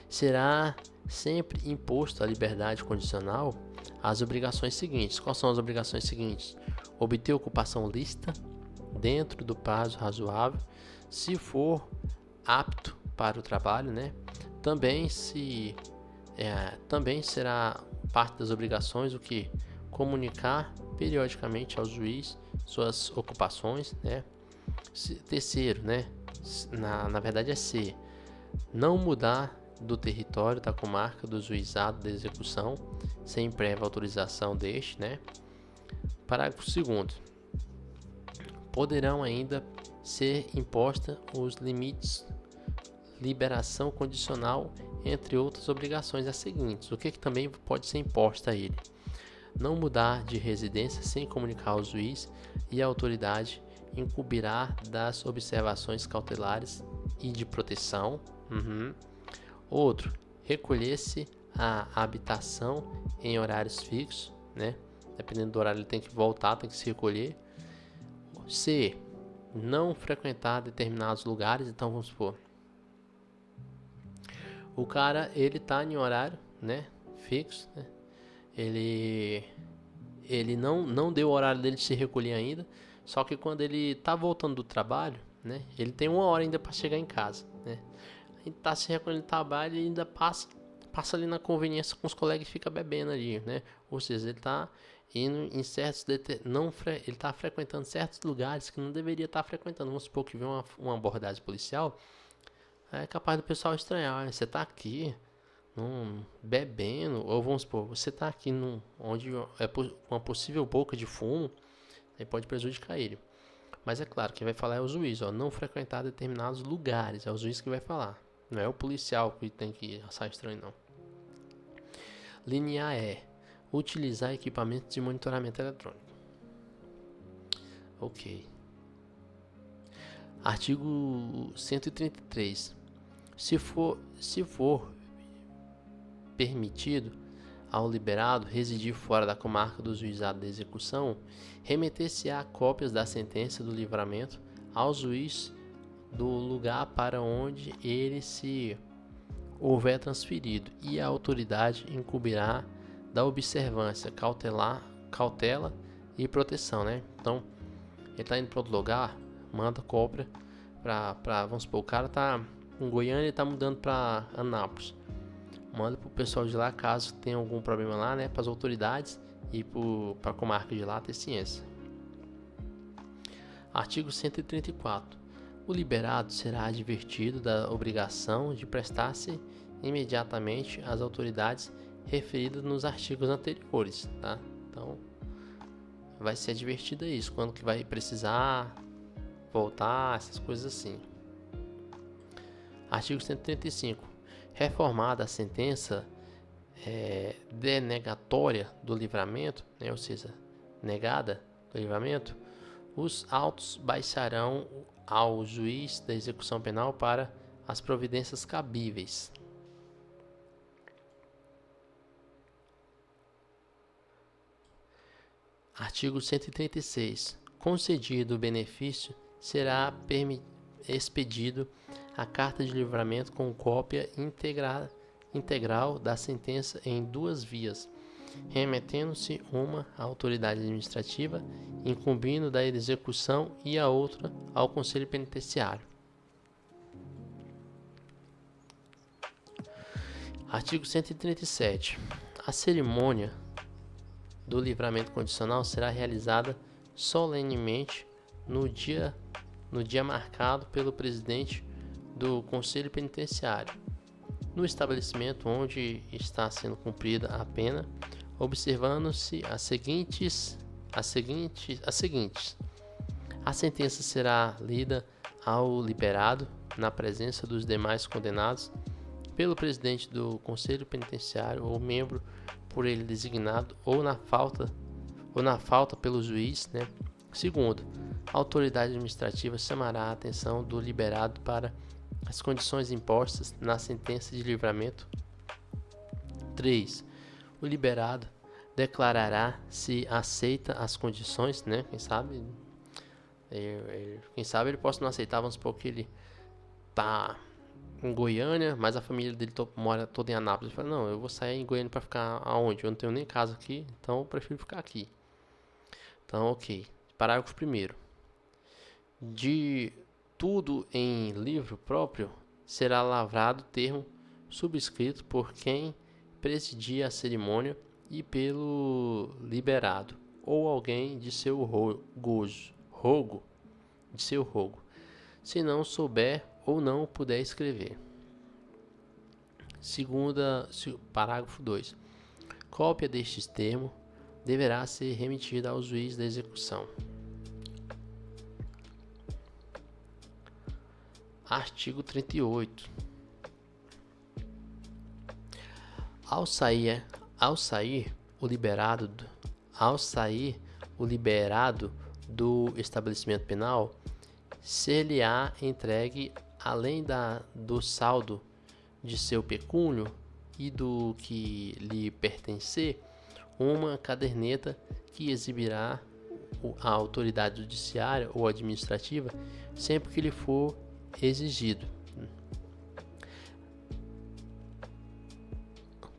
Será sempre imposto a liberdade condicional as obrigações seguintes. Quais são as obrigações seguintes? Obter ocupação lícita dentro do prazo razoável, se for apto para o trabalho, né? Também será parte das obrigações o que? Comunicar periodicamente ao juiz suas ocupações, né? Terceiro, né? Na verdade é C. Não mudar do território da comarca do juizado da execução sem prévia autorização deste, né? Parágrafo 2º. Poderão ainda ser impostos os limites liberação condicional, entre outras obrigações as seguintes. O que também pode ser imposto a ele? Não mudar de residência sem comunicar ao juiz e a autoridade incumbirá das observações cautelares e de proteção. Outro, recolher-se à habitação em horários fixos, né? Dependendo do horário ele tem que voltar, tem que se recolher. C, não frequentar determinados lugares. Então vamos supor, o cara ele tá em horário, né, fixo, né? Ele não deu o horário dele de se recolher ainda. Só que quando ele tá voltando do trabalho, né, ele tem 1 hora ainda para chegar em casa, né? Ele tá se recolhendo do trabalho e ainda passa ali na conveniência com os colegas e fica bebendo ali, né? Ou seja, ele tá indo em certos ele tá frequentando certos lugares que não deveria estar frequentando. Vamos supor que vem uma abordagem policial, é capaz do pessoal estranhar, você tá aqui bebendo, ou vamos supor, você tá aqui onde é uma possível boca de fumo, aí pode prejudicar ele. Mas é claro, quem vai falar é o juiz, não frequentar determinados lugares, é o juiz que vai falar, não é o policial que tem que achar estranho, não. Linha E, utilizar equipamentos de monitoramento eletrônico. Ok. Artigo 133. Se for permitido ao liberado residir fora da comarca do juizado da execução, remeter-se-á cópias da sentença do livramento ao juiz do lugar para onde ele se houver transferido, e a autoridade incumbirá da observância, cautela e proteção, né? Então, ele está indo para outro lugar, manda cópia para vamos supor, o cara tá em Goiânia e está mudando para Anápolis. Manda para o pessoal de lá, caso tenha algum problema lá, né, para as autoridades e para a comarca de lá ter ciência. Artigo 134. O liberado será advertido da obrigação de prestar-se imediatamente às autoridades referidas nos artigos anteriores, tá? Então, vai ser advertido isso, quando que vai precisar voltar, essas coisas assim. Artigo 135. Reformada a sentença denegatória do livramento, né, ou seja, negada do livramento, os autos baixarão ao juiz da execução penal para as providências cabíveis. Artigo 136. Concedido o benefício, será expedido a carta de livramento com cópia integral da sentença em duas vias, remetendo-se uma à autoridade administrativa, incumbindo da execução, e a outra ao Conselho Penitenciário. Artigo 137. A cerimônia do livramento condicional será realizada solenemente no dia marcado pelo presidente do Conselho Penitenciário, no estabelecimento onde está sendo cumprida a pena, observando-se as seguintes. A sentença será lida ao liberado, na presença dos demais condenados, pelo presidente do Conselho Penitenciário ou membro por ele designado, ou na falta pelo juiz, né? Segundo, a autoridade administrativa chamará a atenção do liberado para as condições impostas na sentença de livramento. 3. O liberado declarará se aceita as condições, né? Quem sabe ele possa não aceitar. Vamos supor que ele tá em Goiânia, mas a família dele mora toda em Anápolis. Ele fala, não, eu vou sair em Goiânia para ficar aonde? Eu não tenho nem casa aqui, então eu prefiro ficar aqui. Então, ok. Parágrafo 1º. De tudo em livro próprio, será lavrado termo subscrito por quem presidir a cerimônia e pelo liberado, ou alguém de seu rogo, se não souber ou não puder escrever. Parágrafo 2. Cópia destes termos deverá ser remetida ao juiz da execução. Artigo 38. Ao sair o liberado do estabelecimento penal, ser-lhe-á entregue, além do saldo de seu pecúlio e do que lhe pertencer, uma caderneta que exibirá a autoridade judiciária ou administrativa sempre que lhe for exigido.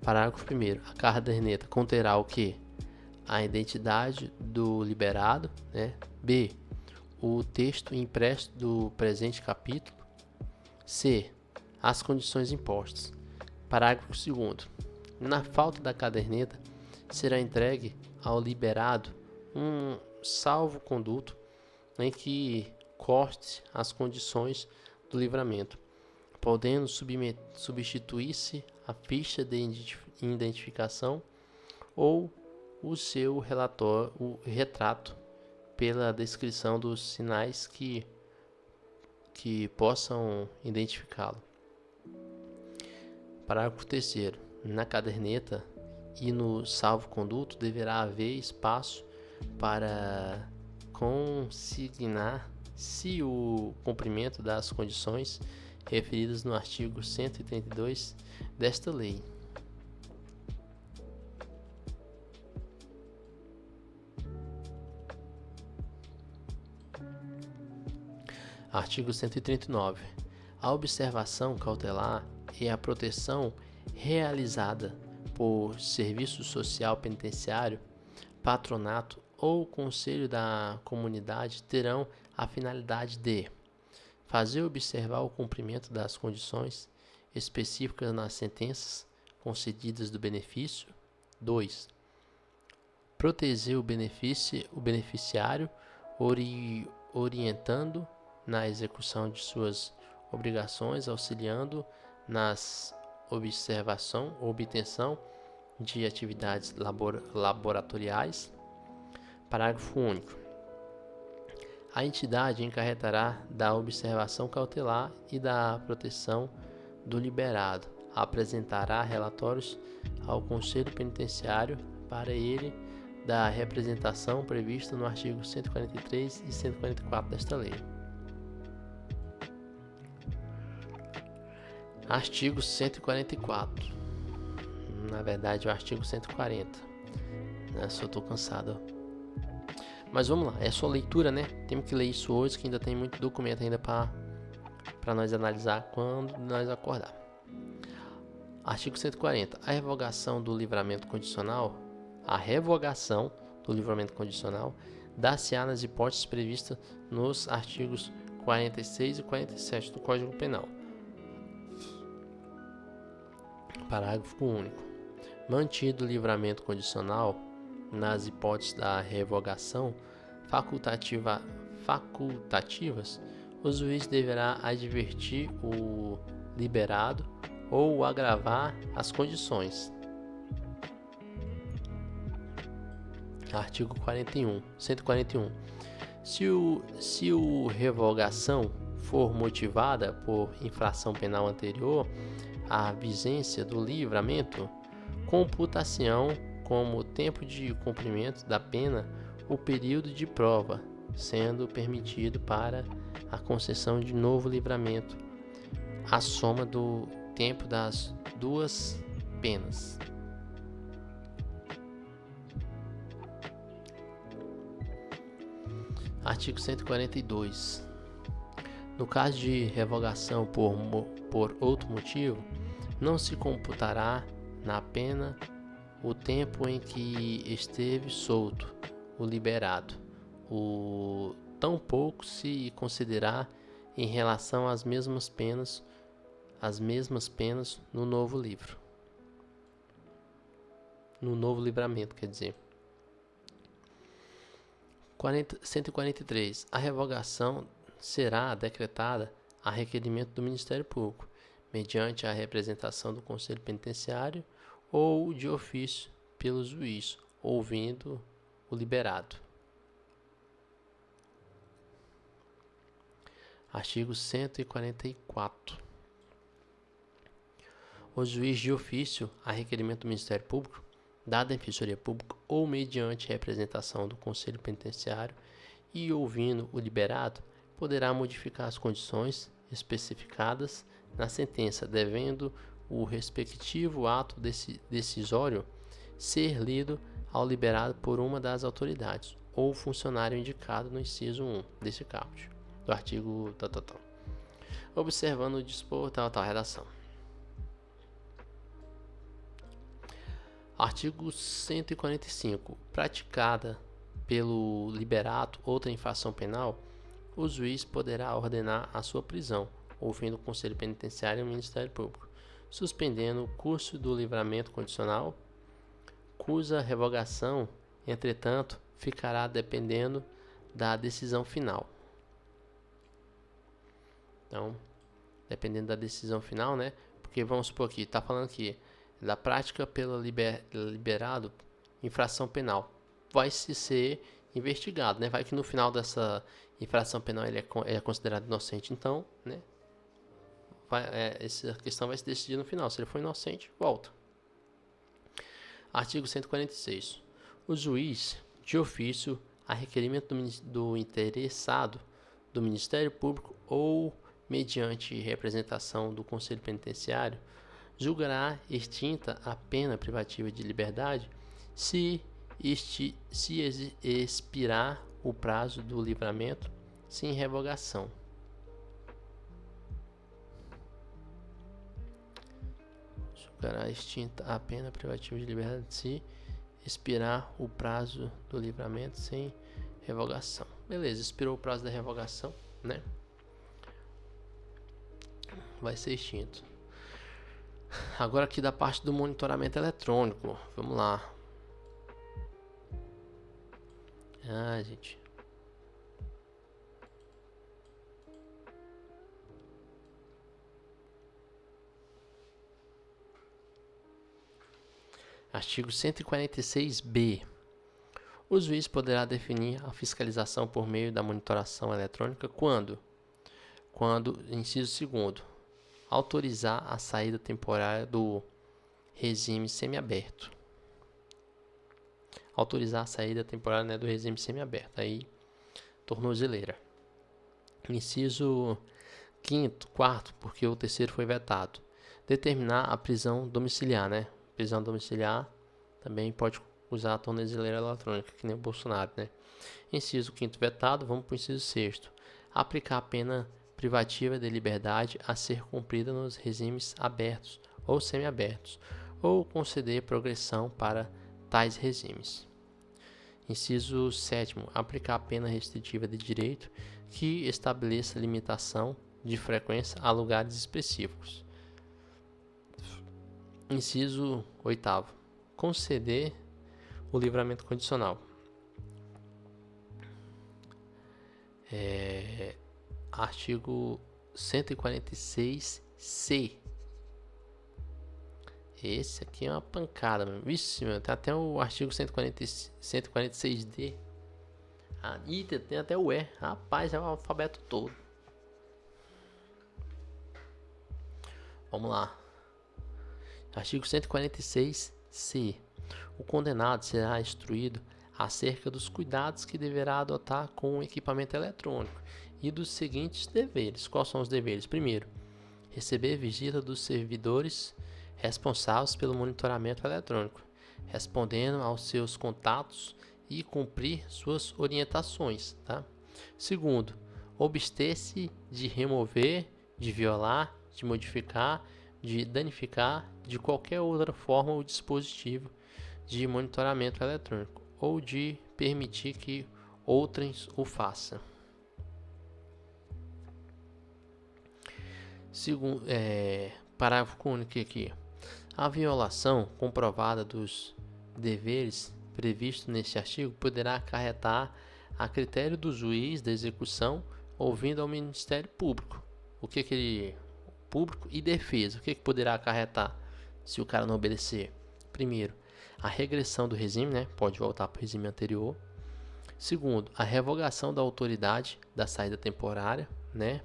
Parágrafo 1º. A caderneta conterá o que? A identidade do liberado, né? B. O texto impresso do presente capítulo. C. As condições impostas. Parágrafo 2º. Na falta da caderneta, será entregue ao liberado um salvo-conduto em que conste as condições do livramento, podendo substituir-se a ficha de identificação ou o seu retrato pela descrição dos sinais que possam identificá-lo. Parágrafo 3º. Na caderneta e no salvo-conduto deverá haver espaço para consignar se o cumprimento das condições referidas no artigo 132 desta lei. Artigo 139. A observação cautelar e a proteção realizada por Serviço Social Penitenciário, Patronato ou Conselho da Comunidade terão a finalidade de fazer observar o cumprimento das condições específicas nas sentenças concedidas do benefício. 2. Proteger o beneficiário, orientando na execução de suas obrigações, auxiliando nas obtenção de atividades laboratoriais. Parágrafo único. A entidade encarregará da observação cautelar e da proteção do liberado. Apresentará relatórios ao Conselho Penitenciário para ele da representação prevista no artigo 143 e 144 desta lei. Artigo 144. Na verdade, é o artigo 140. Só estou cansado. Mas vamos lá, é só leitura, né? Temos que ler isso hoje, que ainda tem muito documento ainda para nós analisar quando nós acordar. Artigo 140. A revogação do livramento condicional dá-se-á nas hipóteses previstas nos artigos 46 e 47 do Código Penal. Parágrafo único. Mantido o livramento condicional, nas hipóteses da revogação facultativas, o juiz deverá advertir o liberado ou agravar as condições. Artigo 141. Se a revogação for motivada por infração penal anterior à vigência do livramento, computação como tempo de cumprimento da pena o período de prova, sendo permitido para a concessão de novo livramento a soma do tempo das duas penas. Artigo 142. No caso de revogação por outro motivo, não se computará na pena o tempo em que esteve solto o liberado, tampouco se considerar em relação às mesmas penas no novo livramento, quer dizer. 143. A revogação será decretada a requerimento do Ministério Público, mediante a representação do Conselho Penitenciário ou de ofício pelo juiz, ouvindo o liberado. Artigo 144. O juiz de ofício, a requerimento do Ministério Público, da Defensoria Pública ou mediante representação do Conselho Penitenciário e ouvindo o liberado, poderá modificar as condições especificadas na sentença, devendo o respectivo ato decisório ser lido ao liberado por uma das autoridades ou funcionário indicado no inciso 1 desse caput, do artigo observando o dispor redação. Artigo 145. Praticada pelo liberado outra infração penal, o juiz poderá ordenar a sua prisão, ouvindo o Conselho Penitenciário e o Ministério Público, suspendendo o curso do livramento condicional, cuja revogação, entretanto, ficará dependendo da decisão final. Então, dependendo da decisão final, né? Porque vamos supor aqui, está falando aqui da prática pelo liberado infração penal. Vai se ser investigado, né? Vai que no final dessa infração penal ele é considerado inocente, então, né? Essa questão vai se decidir no final. Se ele for inocente, volta. Artigo 146. O juiz, de ofício, a requerimento do interessado, do Ministério Público ou mediante representação do Conselho Penitenciário, julgará extinta a pena privativa de liberdade se expirar o prazo do livramento sem revogação. Julgará extinta a pena privativa de liberdade se expirar o prazo do livramento sem revogação. Beleza, expirou o prazo da revogação, né? vai ser extinto. Agora aqui da parte do monitoramento eletrônico, vamos lá. Gente. Artigo 146-B. O juiz poderá definir a fiscalização por meio da monitoração eletrônica quando, inciso 2º, autorizar a saída temporária do regime semiaberto. Autorizar a saída temporária, né, do regime semiaberto. Aí, tornozeleira. Inciso 5º, 4º, porque o 3º foi vetado. Determinar a prisão domiciliar, né? Prisão domiciliar também pode usar a tornozeleira eletrônica, que nem o Bolsonaro, né? Inciso 5º vetado, vamos para o inciso 6º. Aplicar a pena privativa de liberdade a ser cumprida nos regimes abertos ou semiabertos, ou conceder progressão para tais regimes. Inciso 7º. Aplicar a pena restritiva de direito que estabeleça limitação de frequência a lugares específicos. Inciso 8º. Conceder o livramento condicional. Artigo 146-C. Esse aqui é uma pancada, meu. Vixe, meu, tem até o artigo 146-D. Tem até o E. Rapaz, é o alfabeto todo. Vamos lá. Artigo 146-C. O condenado será instruído acerca dos cuidados que deverá adotar com o equipamento eletrônico e dos seguintes deveres. Quais são os deveres? Primeiro, receber visita dos servidores responsáveis pelo monitoramento eletrônico, respondendo aos seus contatos e cumprir suas orientações. Tá? Segundo, abster-se de remover, de violar, de modificar, de danificar de qualquer outra forma o dispositivo de monitoramento eletrônico ou de permitir que outrem o façam. Segundo, parágrafo único aqui. A violação comprovada dos deveres previstos neste artigo poderá acarretar a critério do juiz da execução ouvindo ao Ministério Público. Público e defesa. O que poderá acarretar se o cara não obedecer? Primeiro, a regressão do regime, né? Pode voltar para o regime anterior. Segundo, a revogação da autoridade da saída temporária, né?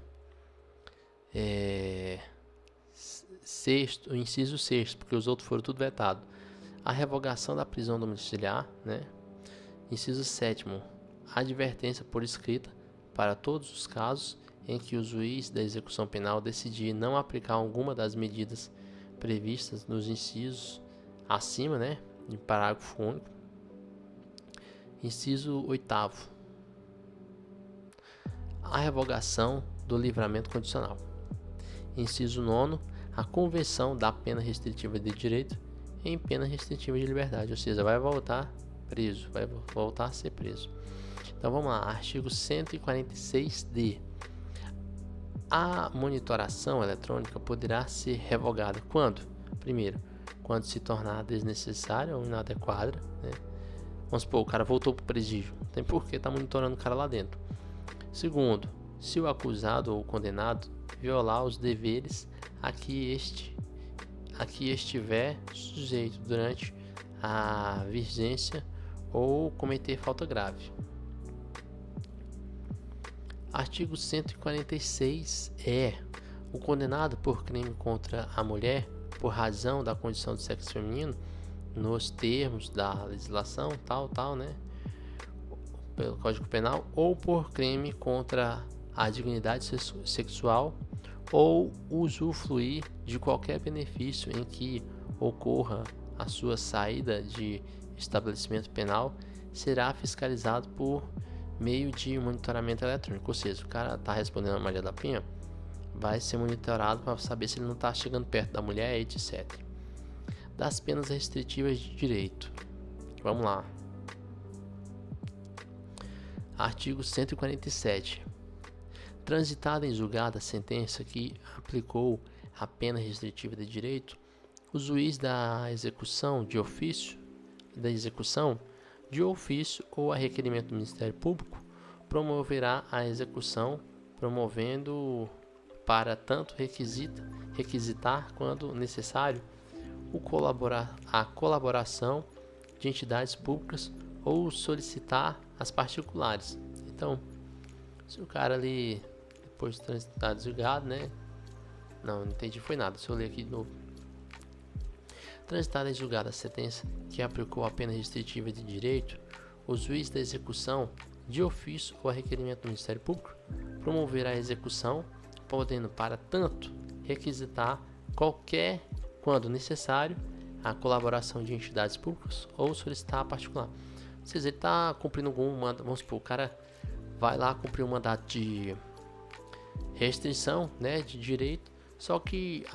Sexto, inciso 6º, porque os outros foram tudo vetados. A revogação da prisão domiciliar, né? Inciso 7º, advertência por escrita para todos os casos em que o juiz da execução penal decidir não aplicar alguma das medidas previstas nos incisos acima, né? De parágrafo único. Inciso 8º, a revogação do livramento condicional. Inciso 9º, a conversão da pena restritiva de direito em pena restritiva de liberdade, ou seja, vai voltar preso, vai voltar a ser preso. Então vamos lá, artigo 146-D. A monitoração eletrônica poderá ser revogada quando? Primeiro, quando se tornar desnecessária ou inadequada, né? Vamos supor, o cara voltou para o presídio, não tem por que estar monitorando o cara lá dentro. Segundo, se o acusado ou o condenado violar os deveres a que estiver sujeito durante a vigência ou cometer falta grave. Artigo 146 o condenado por crime contra a mulher por razão da condição de sexo feminino nos termos da legislação tal, né, pelo Código Penal, ou por crime contra a dignidade sexual ou usufruir de qualquer benefício em que ocorra a sua saída de estabelecimento penal, será fiscalizado por meio de monitoramento eletrônico. Ou seja, o cara está respondendo a Maria da Penha, vai ser monitorado para saber se ele não está chegando perto da mulher, etc. Das penas restritivas de direito. Vamos lá. Artigo 147. Transitada em julgada a sentença que aplicou a pena restritiva de direito, o juiz da execução de ofício, ou a requerimento do Ministério Público, promoverá a execução, promovendo para tanto requisitar quando necessário a colaboração de entidades públicas ou solicitar as particulares. Então, se o cara ali, depois de transitar desligado, né? Não entendi, foi nada. Se eu ler aqui de novo. Transitada e julgada a sentença que aplicou a pena restritiva de direito, o juiz da execução, de ofício ou a requerimento do Ministério Público, promoverá a execução, podendo, para tanto, requisitar quando necessário, a colaboração de entidades públicas ou solicitar a particular. Ou seja, ele está cumprindo algum mandato, vamos supor, o cara vai lá cumprir um mandato de restrição, né, de direito, só que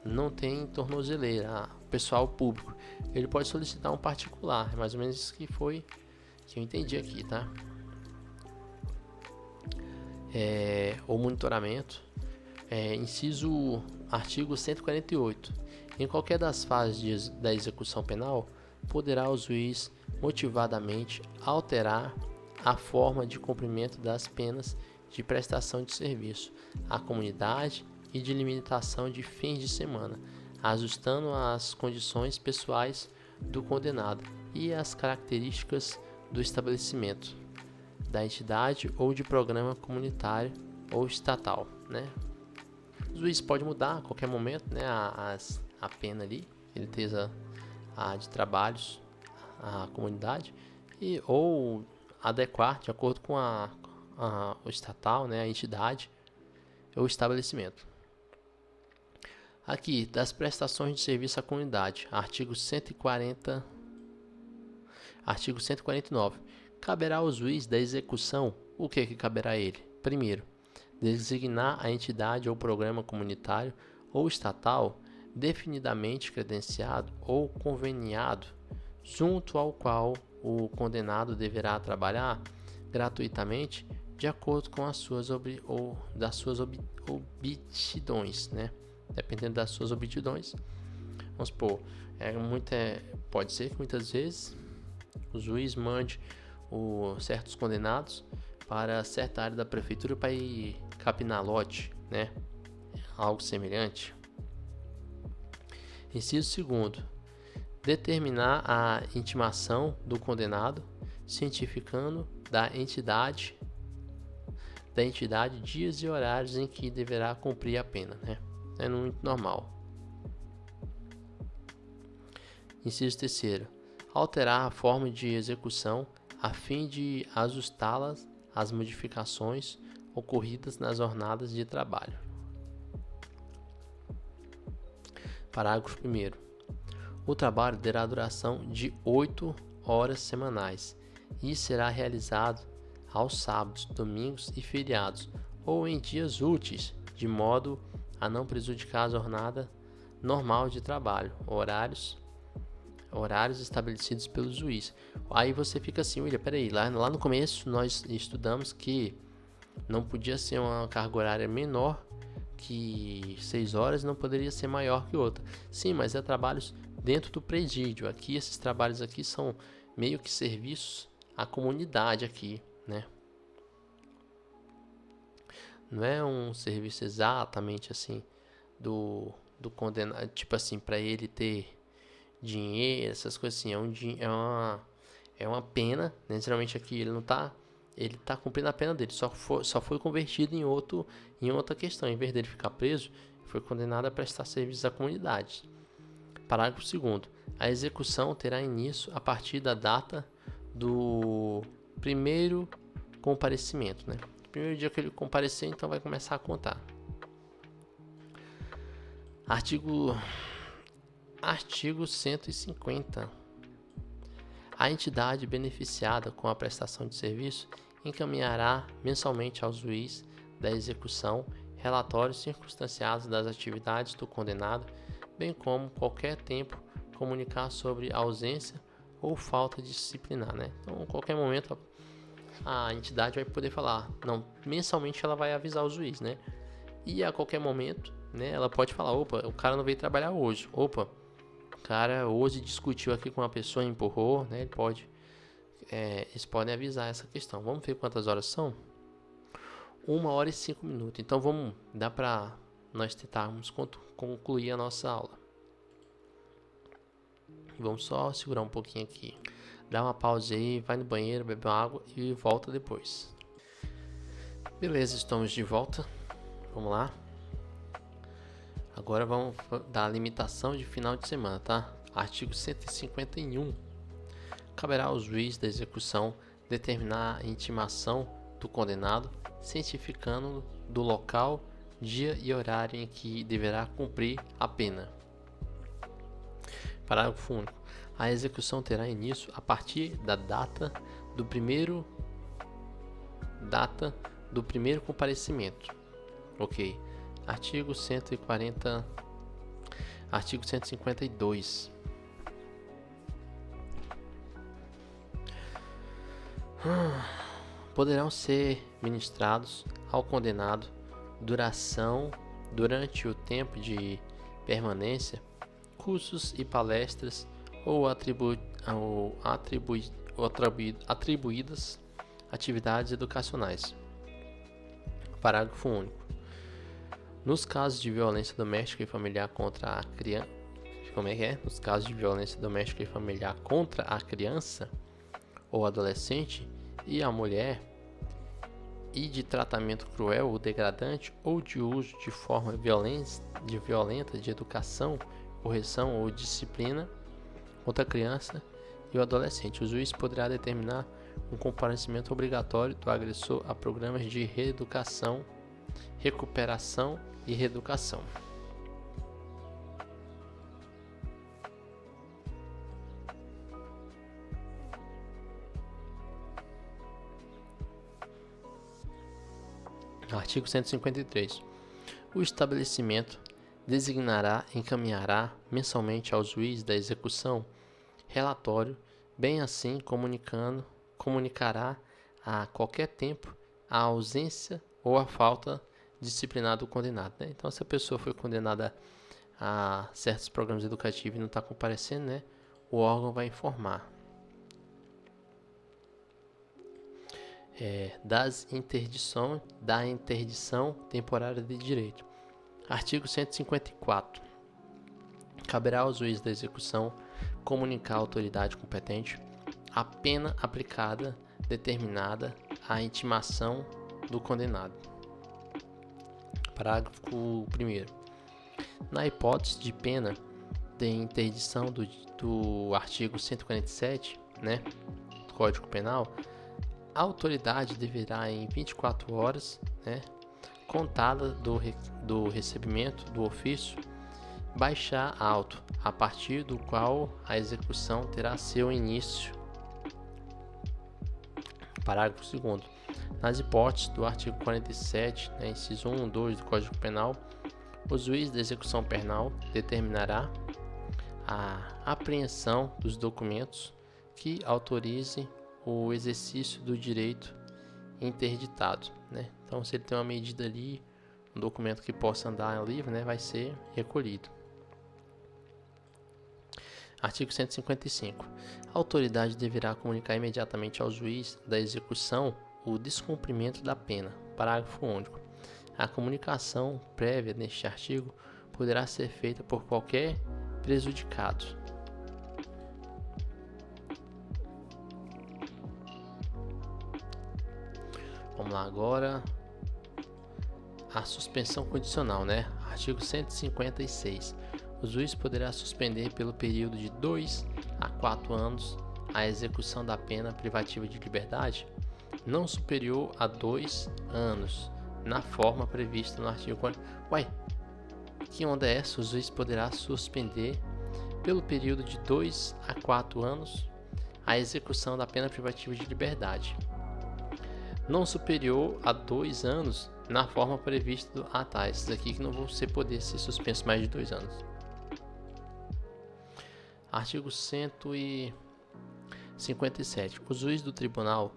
não tem tornozeleira, pessoal público, ele pode solicitar um particular, é mais ou menos isso que eu entendi aqui, tá? O monitoramento, inciso artigo 148, em qualquer das fases da execução penal, poderá o juiz motivadamente alterar a forma de cumprimento das penas de prestação de serviço à comunidade e de limitação de fins de semana, ajustando as condições pessoais do condenado e as características do estabelecimento, da entidade ou de programa comunitário ou estatal, né? O juiz pode mudar a qualquer momento, né, a pena ali, ele tem a de trabalhos à comunidade ou adequar de acordo com o estatal, né, a entidade ou estabelecimento. Aqui, das prestações de serviço à comunidade, artigo 149. Caberá ao juiz da execução, o que caberá a ele? Primeiro, designar a entidade ou programa comunitário ou estatal definidamente credenciado ou conveniado, junto ao qual o condenado deverá trabalhar gratuitamente de acordo com das suas obtidões, né? Dependendo das suas obtidões. Vamos supor, pode ser que muitas vezes o juiz mande certos condenados para certa área da prefeitura para ir capinar lote, né? Algo semelhante. Inciso 2º. Determinar a intimação do condenado, cientificando da entidade dias e horários em que deverá cumprir a pena, né? É muito normal. Inciso 3º. Alterar a forma de execução a fim de ajustá-las às modificações ocorridas nas jornadas de trabalho. Parágrafo 1º. O trabalho terá duração de 8 horas semanais e será realizado aos sábados, domingos e feriados ou em dias úteis, de modo a não prejudicar a jornada normal de trabalho, horários estabelecidos pelo juiz. Aí você fica assim, William, peraí, lá no começo nós estudamos que não podia ser uma carga horária menor que 6 horas, não poderia ser maior que outra. Sim, mas é trabalhos dentro do presídio. Aqui, esses trabalhos aqui são meio que serviços à comunidade aqui, né? Não é um serviço exatamente assim do condenado, tipo assim, para ele ter dinheiro, essas coisas assim. É uma pena, né? Geralmente aqui ele tá cumprindo a pena dele, só foi convertido em outra questão. Em vez dele ficar preso, foi condenado a prestar serviços à comunidade. Parágrafo 2º. A execução terá início a partir da data do primeiro comparecimento, né? Primeiro dia que ele comparecer, então vai começar a contar. Artigo 150. A entidade beneficiada com a prestação de serviço encaminhará mensalmente ao juiz da execução relatórios circunstanciados das atividades do condenado, bem como qualquer tempo comunicar sobre ausência ou falta disciplinar, né? Então, em qualquer momento a entidade vai poder falar, não, mensalmente ela vai avisar o juiz, né? E a qualquer momento né? Ela pode falar, opa, o cara não veio trabalhar hoje. Opa, o cara hoje discutiu aqui com uma pessoa e empurrou, né? Eles podem avisar essa questão. Vamos ver quantas horas são? 1 hora e 5 minutos. Então dá para nós tentarmos concluir a nossa aula. Vamos só segurar um pouquinho aqui. Dá uma pausa aí, vai no banheiro, bebe uma água e volta depois. Beleza, estamos de volta. Vamos lá. Agora vamos dar a limitação de final de semana, tá? Artigo 151. Caberá ao juiz da execução determinar a intimação do condenado, cientificando do local, dia e horário em que deverá cumprir a pena. Parágrafo único. A execução terá início a partir da data do primeiro comparecimento. Ok. Artigo 152. Poderão ser ministrados ao condenado durante o tempo de permanência, cursos e palestras ou atribuídas atividades educacionais. Parágrafo único. Nos casos de violência doméstica e familiar contra a criança, Nos casos de violência doméstica e familiar contra a criança ou adolescente e a mulher, e de tratamento cruel ou degradante ou de uso de forma violenta de educação, correção ou disciplina contra a criança e o adolescente, o juiz poderá determinar um comparecimento obrigatório do agressor a programas de reeducação, recuperação e reeducação. Artigo 153. O estabelecimento encaminhará mensalmente ao juiz da execução relatório, bem assim comunicará a qualquer tempo a ausência ou a falta disciplinar do condenado, né? Então, se a pessoa foi condenada a certos programas educativos e não está comparecendo, né, o órgão vai informar. Da interdição temporária de direito. Artigo 154. Caberá ao juiz da execução comunicar à autoridade competente a pena aplicada determinada à intimação do condenado. Parágrafo 1º. Na hipótese de pena de interdição do artigo 147, né, do Código Penal, a autoridade deverá, em 24 horas, né, contada do recebimento do ofício, baixar auto, a partir do qual a execução terá seu início. Parágrafo 2º. Nas hipóteses do artigo 47, né, inciso 1 e 2 do Código Penal, o juiz da execução penal determinará a apreensão dos documentos que autorizem o exercício do direito interditado, né? Então, se ele tem uma medida ali, um documento que possa andar livre, né, vai ser recolhido. Artigo 155. A autoridade deverá comunicar imediatamente ao juiz da execução o descumprimento da pena. Parágrafo único. A comunicação prévia neste artigo poderá ser feita por qualquer prejudicado. Vamos lá agora. A suspensão condicional, né? Artigo 156. O juiz poderá suspender pelo período de 2 a 4 anos a execução da pena privativa de liberdade não superior a 2 anos, na forma prevista no artigo 40. Que onda é essa? O juiz poderá suspender pelo período de 2 a 4 anos a execução da pena privativa de liberdade não superior a 2 anos, na forma prevista do... esses aqui que não vão poder ser suspensos mais de 2 anos. Artigo 157. O juiz do tribunal,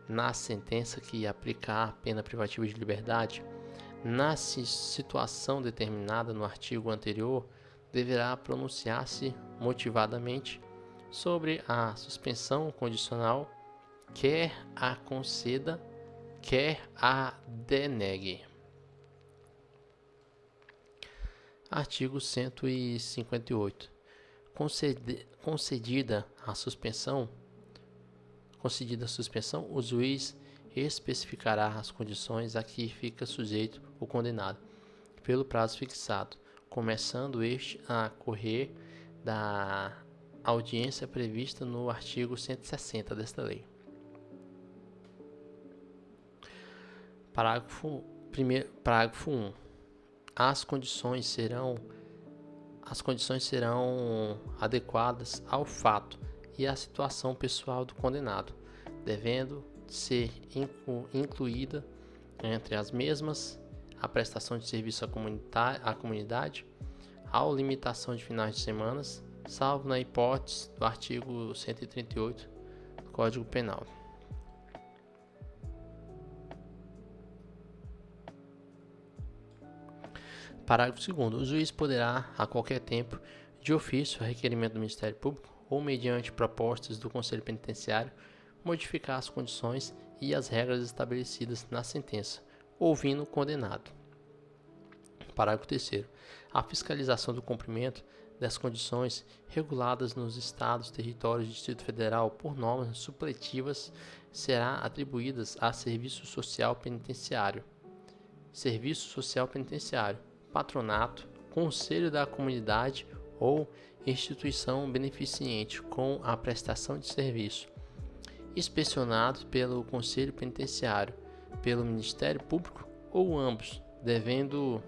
na sentença que aplicar a pena privativa de liberdade, na situação determinada no artigo anterior, deverá pronunciar-se motivadamente sobre a suspensão condicional, quer a conceda, quer a denegue. Artigo 158. Concedida a suspensão, o juiz especificará as condições a que fica sujeito o condenado, pelo prazo fixado, começando este a correr da audiência prevista no artigo 160 desta lei. Parágrafo 1. As condições serão adequadas ao fato e à situação pessoal do condenado, devendo ser incluída entre as mesmas a prestação de serviço à comunidade, a limitação de finais de semana, salvo na hipótese do artigo 138 do Código Penal. Parágrafo 2º. O juiz poderá, a qualquer tempo, de ofício, a requerimento do Ministério Público ou mediante propostas do Conselho Penitenciário, modificar as condições e as regras estabelecidas na sentença, ouvindo o condenado. Parágrafo 3º. A fiscalização do cumprimento das condições reguladas nos Estados, territórios e Distrito Federal por normas supletivas será atribuída a Serviço Social Penitenciário, patronato, conselho da comunidade ou instituição beneficente com a prestação de serviço, inspecionado pelo Conselho Penitenciário, pelo Ministério Público ou ambos, devendo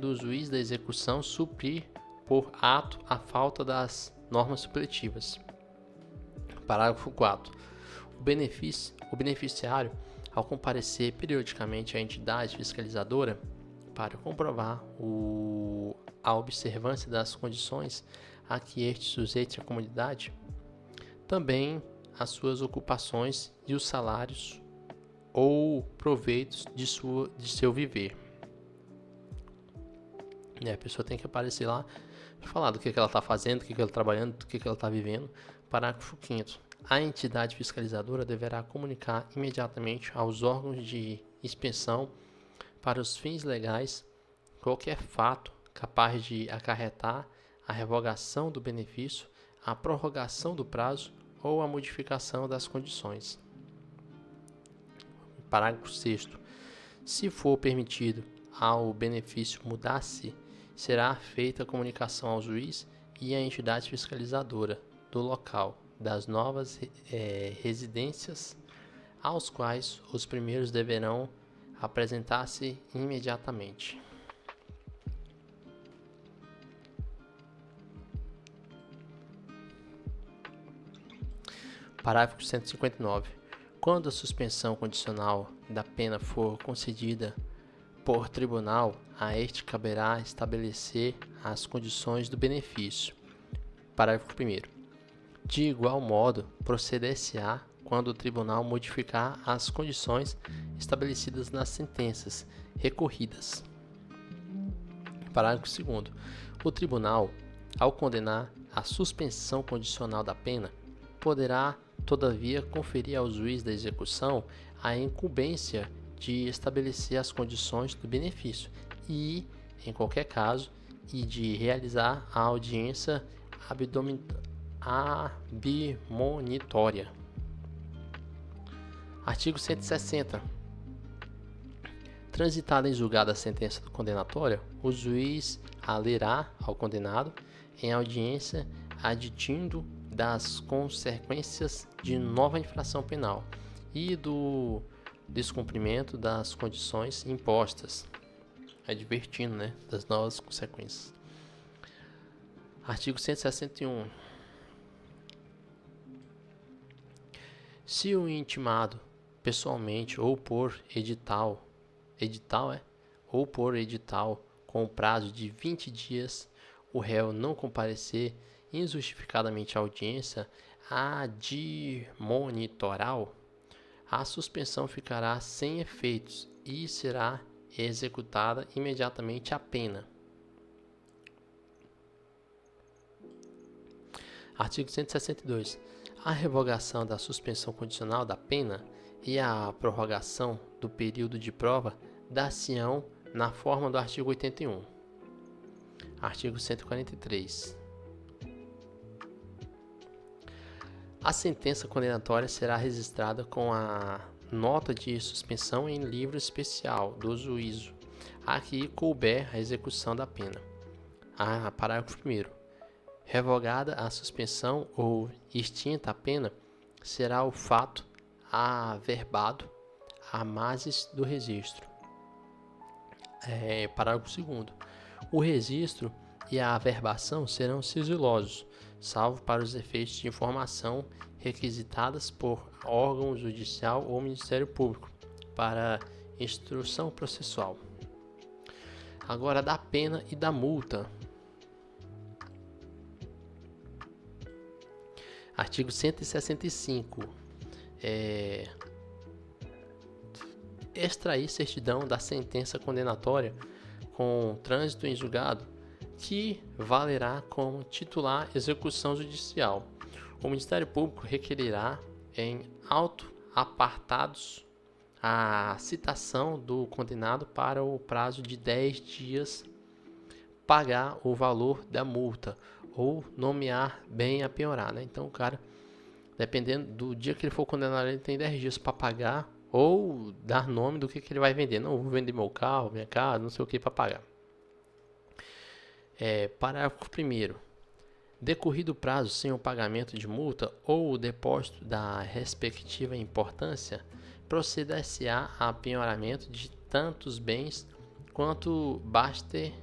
o juiz da execução suprir por ato a falta das normas supletivas. Parágrafo 4. O beneficiário, ao comparecer periodicamente à entidade fiscalizadora para comprovar a observância das condições a que este sujeita à comunidade, também as suas ocupações e os salários ou proveitos de seu viver. E a pessoa tem que aparecer lá para falar do que ela está fazendo, do que ela está trabalhando, do que ela está vivendo. Parágrafo 5º. A entidade fiscalizadora deverá comunicar imediatamente aos órgãos de inspeção, para os fins legais, qualquer fato capaz de acarretar a revogação do benefício, a prorrogação do prazo ou a modificação das condições. Parágrafo 6º. Se for permitido ao benefício mudar-se, será feita a comunicação ao juiz e à entidade fiscalizadora do local das novas residências, aos quais os primeiros deverão apresentar-se imediatamente. Parágrafo 159. Quando a suspensão condicional da pena for concedida por tribunal, a este caberá estabelecer as condições do benefício. Parágrafo 1º. De igual modo, proceder-se-á quando o tribunal modificar as condições estabelecidas nas sentenças recorridas. Parágrafo 2º. O tribunal, ao condenar a suspensão condicional da pena, poderá, todavia, conferir ao juiz da execução a incumbência de estabelecer as condições do benefício e, em qualquer caso, e de realizar a audiência admonitória. Artigo 160. Transitada em julgado a sentença condenatória, o juiz a lerá ao condenado em audiência aditindo das consequências de nova infração penal e do descumprimento das condições impostas, advertindo, das novas consequências. Artigo 161. Se o intimado pessoalmente ou por edital com prazo de 20 dias, o réu não comparecer injustificadamente à audiência admonitoral, a suspensão ficará sem efeitos e será executada imediatamente a pena. Artigo 162. A revogação da suspensão condicional da pena e a prorrogação do período de prova dar-se-ão na forma do artigo 81. Artigo 143. A sentença condenatória será registrada com a nota de suspensão em livro especial do juízo a que couber a execução da pena. Parágrafo 1º. Revogada a suspensão ou extinta a pena, será o fato averbado à margem do registro. Parágrafo 2º. O registro e a averbação serão sigilosos, salvo para os efeitos de informação requisitadas por órgão judicial ou Ministério Público para instrução processual. Agora, da pena e da multa. Artigo 165. Extrair certidão da sentença condenatória com trânsito em julgado que valerá como titular execução judicial. O Ministério Público requererá em auto-apartados a citação do condenado para o prazo de 10 dias pagar o valor da multa ou nomear bem a penhorar, né? Então o cara, dependendo do dia que ele for condenado, ele tem 10 dias para pagar ou dar nome do que ele vai vender. Não, vou vender meu carro, minha casa, não sei o que para pagar. Parágrafo 1º. Decorrido o prazo sem o pagamento de multa ou o depósito da respectiva importância, proceder-se-á a penhoramento de tantos bens quanto baster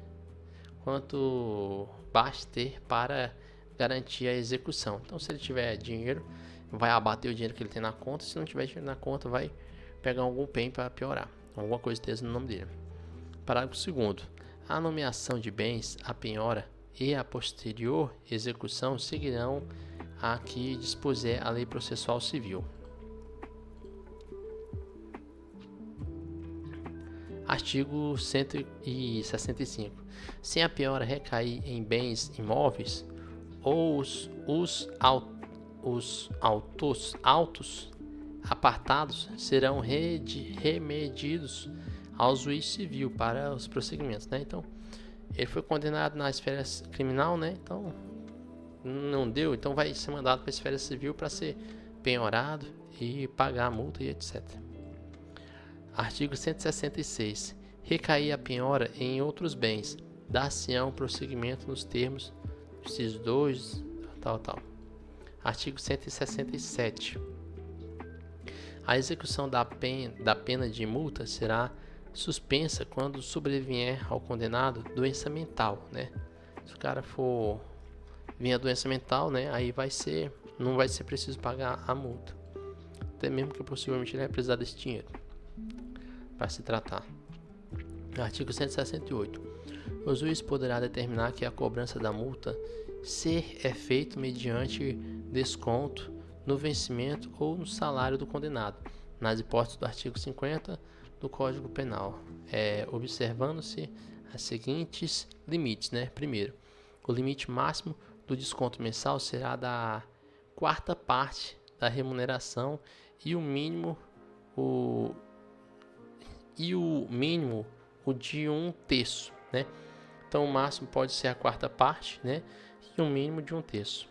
para garantir a execução. Então, se ele tiver dinheiro, vai abater o dinheiro que ele tem na conta. Se não tiver dinheiro na conta, vai pegar algum bem para piorar, alguma coisa desse no nome dele. Parágrafo 2º. A nomeação de bens, a penhora e a posterior execução seguirão a que dispuser a lei processual civil. Artigo 165. Se a penhora recair em bens imóveis, ou os autos apartados serão remedidos ao juiz civil para os prosseguimentos, né? Então, ele foi condenado na esfera criminal, né? Então, não deu, então vai ser mandado para a esfera civil para ser penhorado e pagar a multa e etc. Artigo 166. Recair a penhora em outros bens, dar-se-ão prosseguimento nos termos inciso 2, tal. Artigo 167. A execução da pena de multa será suspensa quando sobrevier ao condenado doença mental, né? Se o cara for vir a doença mental, né, aí não vai ser preciso pagar a multa. Até mesmo que possivelmente ele vai precisar desse dinheiro para se tratar. Artigo 168. O juiz poderá determinar que a cobrança da multa ser feita mediante desconto no vencimento ou no salário do condenado, nas hipóteses do artigo 50 do Código Penal, observando-se os seguintes limites, né? Primeiro, o limite máximo do desconto mensal será da 4ª parte da remuneração e o mínimo o de 1/3, né? Então o máximo pode ser a 4ª parte, né? E o mínimo de 1/3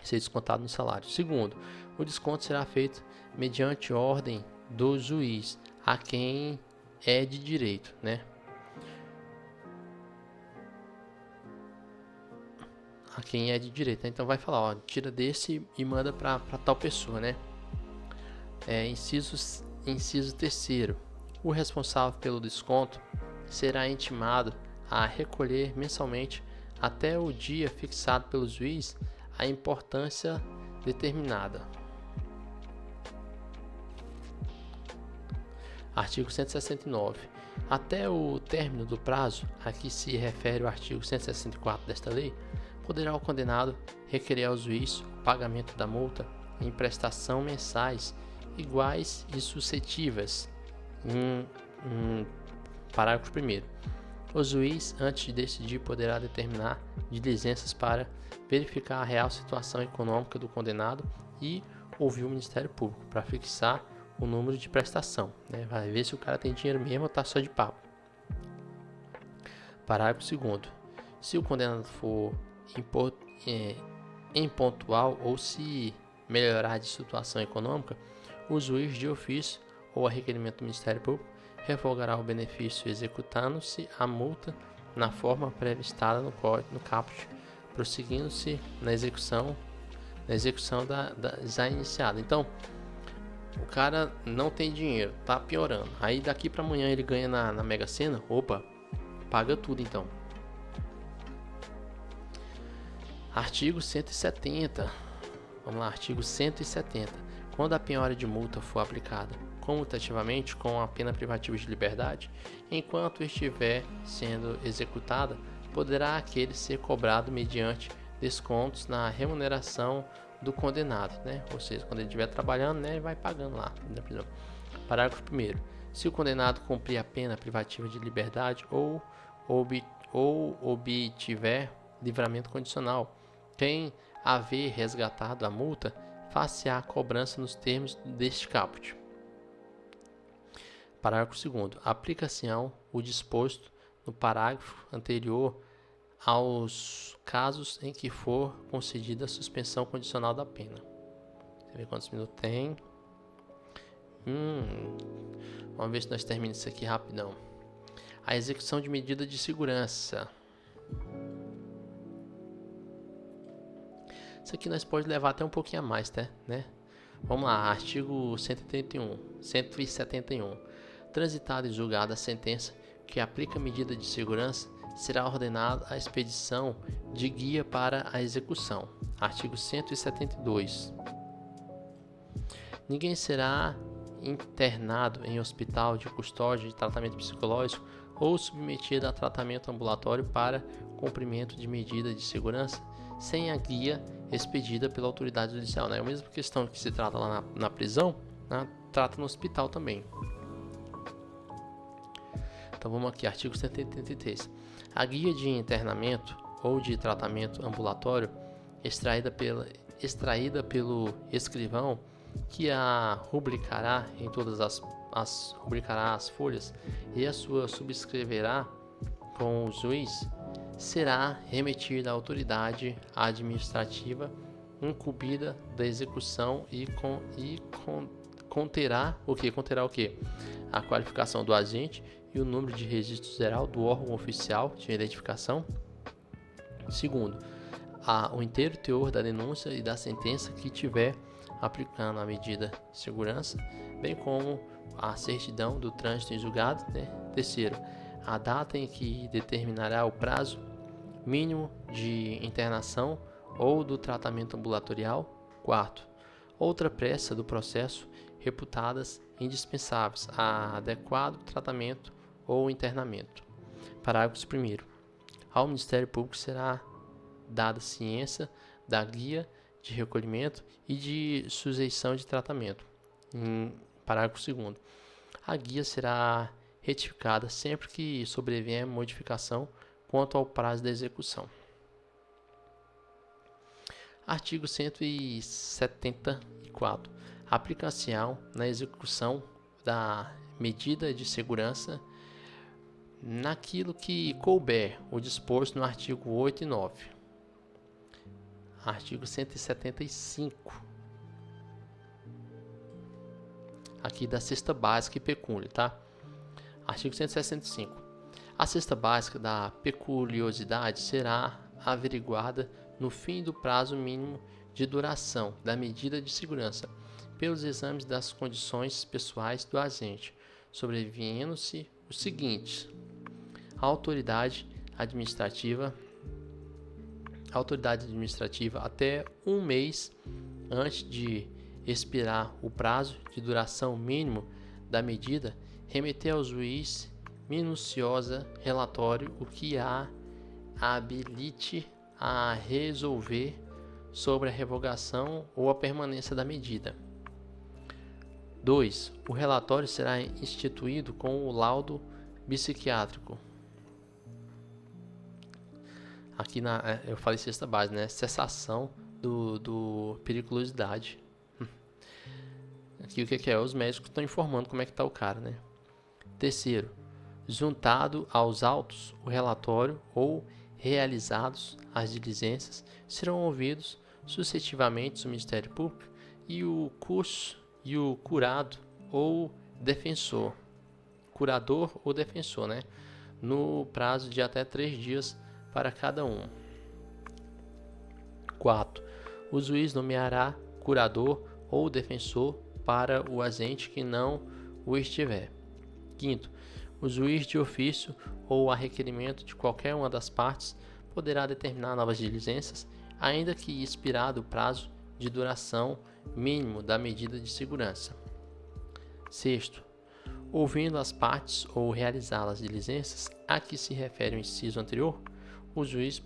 ser descontado no salário. Segundo, o desconto será feito mediante ordem do juiz a quem é de direito, né? A quem é de direito. Então vai falar, ó, tira desse e manda para tal pessoa, né? Inciso 3º. O responsável pelo desconto será intimado a recolher mensalmente até o dia fixado pelo juiz a importância determinada. Artigo 169. Até o término do prazo a que se refere o artigo 164 desta lei, poderá o condenado requerer ao juiz o pagamento da multa em prestação mensais iguais e suscetíveis Parágrafo 1º. O juiz, antes de decidir, poderá determinar diligências para verificar a real situação econômica do condenado e ouvir o Ministério Público para fixar o número de prestação, né? Vai ver se o cara tem dinheiro mesmo ou está só de papo. Parágrafo 2º. Se o condenado for impontual ou se melhorar de situação econômica, o juiz de ofício ou a requerimento do Ministério Público revogará o benefício executando-se a multa na forma previstada no caput, prosseguindo-se na execução já iniciada. Então, o cara não tem dinheiro, tá piorando. Aí daqui para amanhã ele ganha na Mega Sena, opa, paga tudo então. Artigo 170. Vamos lá, artigo 170. Quando a penhora de multa for aplicada comutativamente com a pena privativa de liberdade, enquanto estiver sendo executada, poderá aquele ser cobrado mediante descontos na remuneração do condenado, né? Ou seja, quando ele estiver trabalhando, né, ele vai pagando lá na prisão. Parágrafo 1º. Se o condenado cumprir a pena privativa de liberdade ou obtiver livramento condicional, quem haver resgatado a multa, far-se-á a cobrança nos termos deste caput. Parágrafo 2º. Aplica-se-ão o disposto no parágrafo anterior aos casos em que for concedida a suspensão condicional da pena. Deixa eu ver quantos minutos tem. Vamos ver se nós terminamos isso aqui rapidão. A execução de medida de segurança. Isso aqui nós pode levar até um pouquinho a mais, né? Vamos lá, artigo 171. Transitada e julgada a sentença que aplica medida de segurança, será ordenada a expedição de guia para a execução. Artigo 172. Ninguém será internado em hospital de custódia de tratamento psicológico ou submetido a tratamento ambulatório para cumprimento de medida de segurança sem a guia expedida pela autoridade judicial, né? A mesma questão que se trata lá na prisão, né? Trata no hospital também. Então vamos aqui, artigo 183. A guia de internamento ou de tratamento ambulatório extraída pelo escrivão que a rubricará em todas rubricará as folhas e a sua subscreverá com o juiz, será remetida à autoridade administrativa incumbida da execução e conterá o quê? A qualificação do agente e o número de registro geral do órgão oficial de identificação. Segundo, o inteiro teor da denúncia e da sentença que tiver aplicando a medida de segurança, bem como a certidão do trânsito em julgado, né? Terceiro, a data em que determinará o prazo mínimo de internação ou do tratamento ambulatorial. Quarto, outra peça do processo reputadas indispensáveis a adequado tratamento ou internamento. Parágrafo 1º. Ao Ministério Público será dada ciência da guia de recolhimento e de sujeição de tratamento. Parágrafo 2º. A guia será retificada sempre que sobrevier modificação quanto ao prazo da execução. Artigo 174. Aplicação na execução da medida de segurança naquilo que couber o disposto no artigo 8 e 9. Artigo 175. Aqui da cesta básica e pecúnia, tá? Artigo 165. A cesta básica da peculiosidade será averiguada no fim do prazo mínimo de duração da medida de segurança, pelos exames das condições pessoais do agente, sobrevindo-se o seguinte: a autoridade administrativa até um mês antes de expirar o prazo de duração mínimo da medida, remeter ao juiz minuciosa relatório o que a habilite a resolver sobre a revogação ou a permanência da medida. 2. O relatório será instituído com o laudo psiquiátrico. Aqui eu falei sexta base, né? Cessação do periculosidade. Aqui o que é? Os médicos estão informando como é que está o cara, né? Terceiro, juntado aos autos, o relatório ou realizados as diligências serão ouvidos sucessivamente o Ministério Público e o curado ou defensor, curador ou defensor, né? No prazo de até 3 dias para cada um. 4. O juiz nomeará curador ou defensor para o agente que não o estiver. 5. O juiz de ofício ou a requerimento de qualquer uma das partes poderá determinar novas diligências, ainda que expirado o prazo de duração mínimo da medida de segurança. 6. Ouvindo as partes ou realizar as diligências a que se refere o inciso anterior, o juiz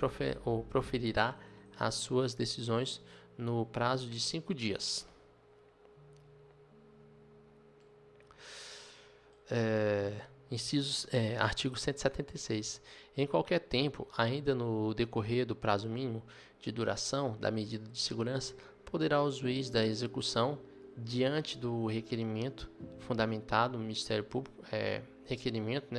proferirá as suas decisões no prazo de 5 dias. Artigo 176. Em qualquer tempo, ainda no decorrer do prazo mínimo de duração da medida de segurança, poderá o juiz da execução, diante do requerimento fundamentado do Ministério Público,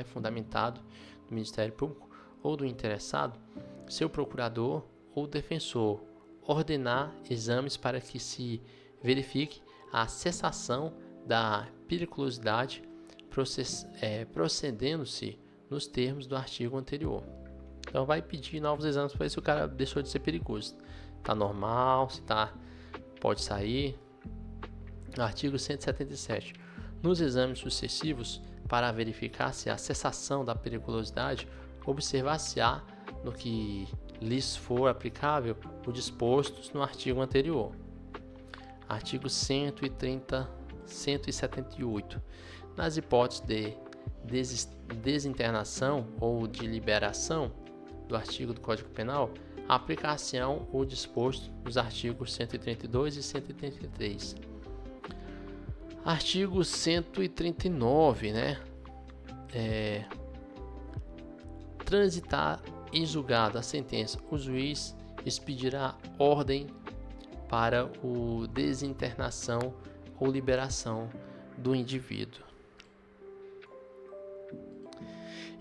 fundamentado do Ministério Público ou do interessado, seu procurador ou defensor, ordenar exames para que se verifique a cessação da periculosidade, procedendo-se nos termos do artigo anterior. Então vai pedir novos exames para ver se o cara deixou de ser perigoso. Está normal, se pode sair. Artigo 177. Nos exames sucessivos, para verificar se a cessação da periculosidade, observar-se-á no que lhes for aplicável o disposto no artigo anterior. Artigo 178. Nas hipóteses de desinternação ou de liberação do artigo do Código Penal, aplicar-se-ão o disposto nos artigos 132 e 133. Artigo 139, né? Transitar em julgado a sentença, o juiz expedirá ordem para o desinternação ou liberação do indivíduo.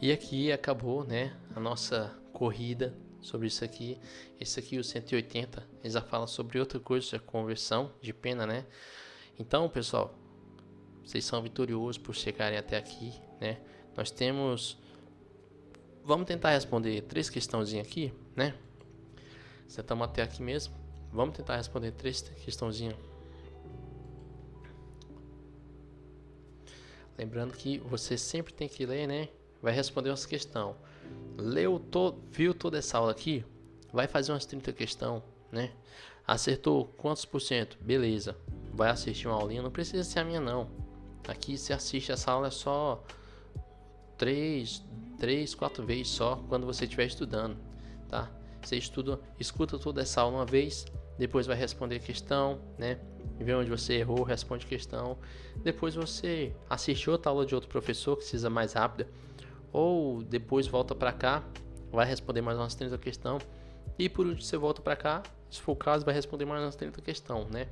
E aqui acabou, né, a nossa corrida sobre isso aqui. Esse aqui, o 180, ele já fala sobre outra coisa, conversão de pena, né? Então, pessoal, vocês são vitoriosos por chegarem até aqui, né? Nós temos... Vamos tentar responder 3 questãozinhas aqui, né? Já estamos até aqui mesmo. Vamos tentar responder 3 questãozinhas. Lembrando que você sempre tem que ler, né? Vai responder umas questões. Viu toda essa aula aqui? Vai fazer umas 30 questões, né? Acertou quantos por cento? Beleza. Vai assistir uma aulinha. Não precisa ser a minha, não. Aqui você assiste essa aula só 3, 4 vezes só quando você estiver estudando, tá? Você escuta toda essa aula uma vez, depois vai responder questão, né? Vê onde você errou, responde questão. Depois você assiste outra aula de outro professor que precisa mais rápida, ou depois volta para cá, vai responder mais umas 30 questões. E por último você volta para cá, se for o caso, vai responder mais umas 30 questões, né?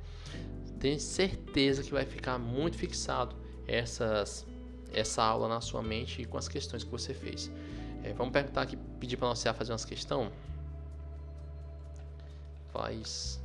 Tenho certeza que vai ficar muito fixado essa aula na sua mente e com as questões que você fez. Vamos perguntar aqui, pedir para nós fazer umas questões. Faz.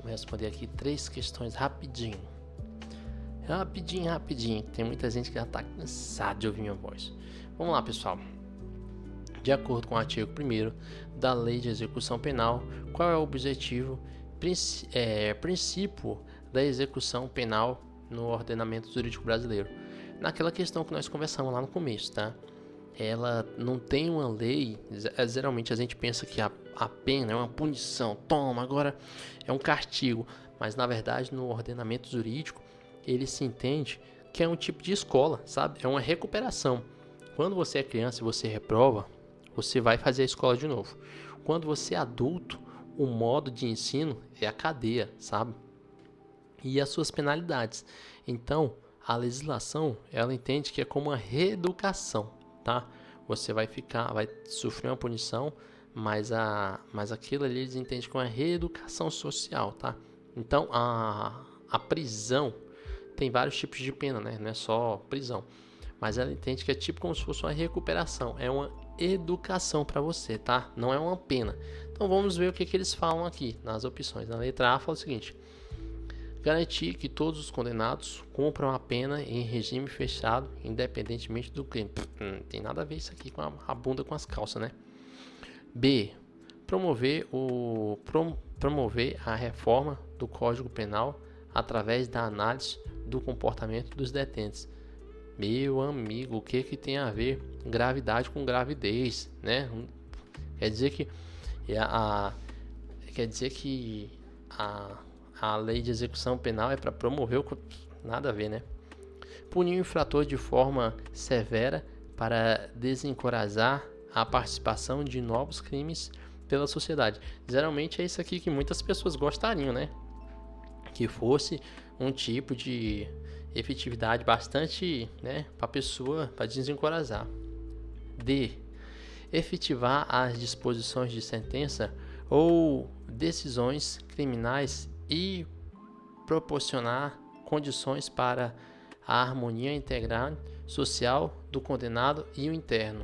Vamos responder aqui 3 questões rapidinho. Rapidinho. Tem muita gente que já está cansada de ouvir minha voz. Vamos lá, pessoal. De acordo com o artigo 1º da Lei de Execução Penal, qual é o objetivo, princípio da execução penal no ordenamento jurídico brasileiro? Naquela questão que nós conversamos lá no começo, tá? ela não tem uma lei. Geralmente a gente pensa que a pena é uma punição, toma, agora é um castigo, mas na verdade no ordenamento jurídico ele se entende que é um tipo de escola, sabe? É uma recuperação. Quando você é criança e você reprova, você vai fazer a escola de novo. Quando você é adulto, o modo de ensino é a cadeia, sabe? E as suas penalidades. Então, a legislação, ela entende que é como uma reeducação, tá? Você vai sofrer uma punição, mas aquilo ali eles entendem como uma reeducação social, tá? Então, a prisão tem vários tipos de pena, né? Não é só prisão. Mas ela entende que é tipo como se fosse uma recuperação. É uma educação para você, tá? Não é uma pena. Então vamos ver o que eles falam aqui nas opções. Na letra A fala o seguinte: garantir que todos os condenados cumpram a pena em regime fechado, independentemente do crime. Não tem nada a ver isso aqui com a bunda com as calças, né? B. Promover a reforma do Código Penal através da análise do comportamento dos detentes. Meu amigo, o que tem a ver gravidade com gravidez, né? Quer dizer que a lei de execução penal é para promover nada a ver, né? Punir o infrator de forma severa para desencorajar a participação de novos crimes pela sociedade. Geralmente é isso aqui que muitas pessoas gostariam, né? Que fosse um tipo de efetividade bastante, né, para a pessoa, para desencorajar. D. Efetivar as disposições de sentença ou decisões criminais e proporcionar condições para a harmonia integral social do condenado e o interno.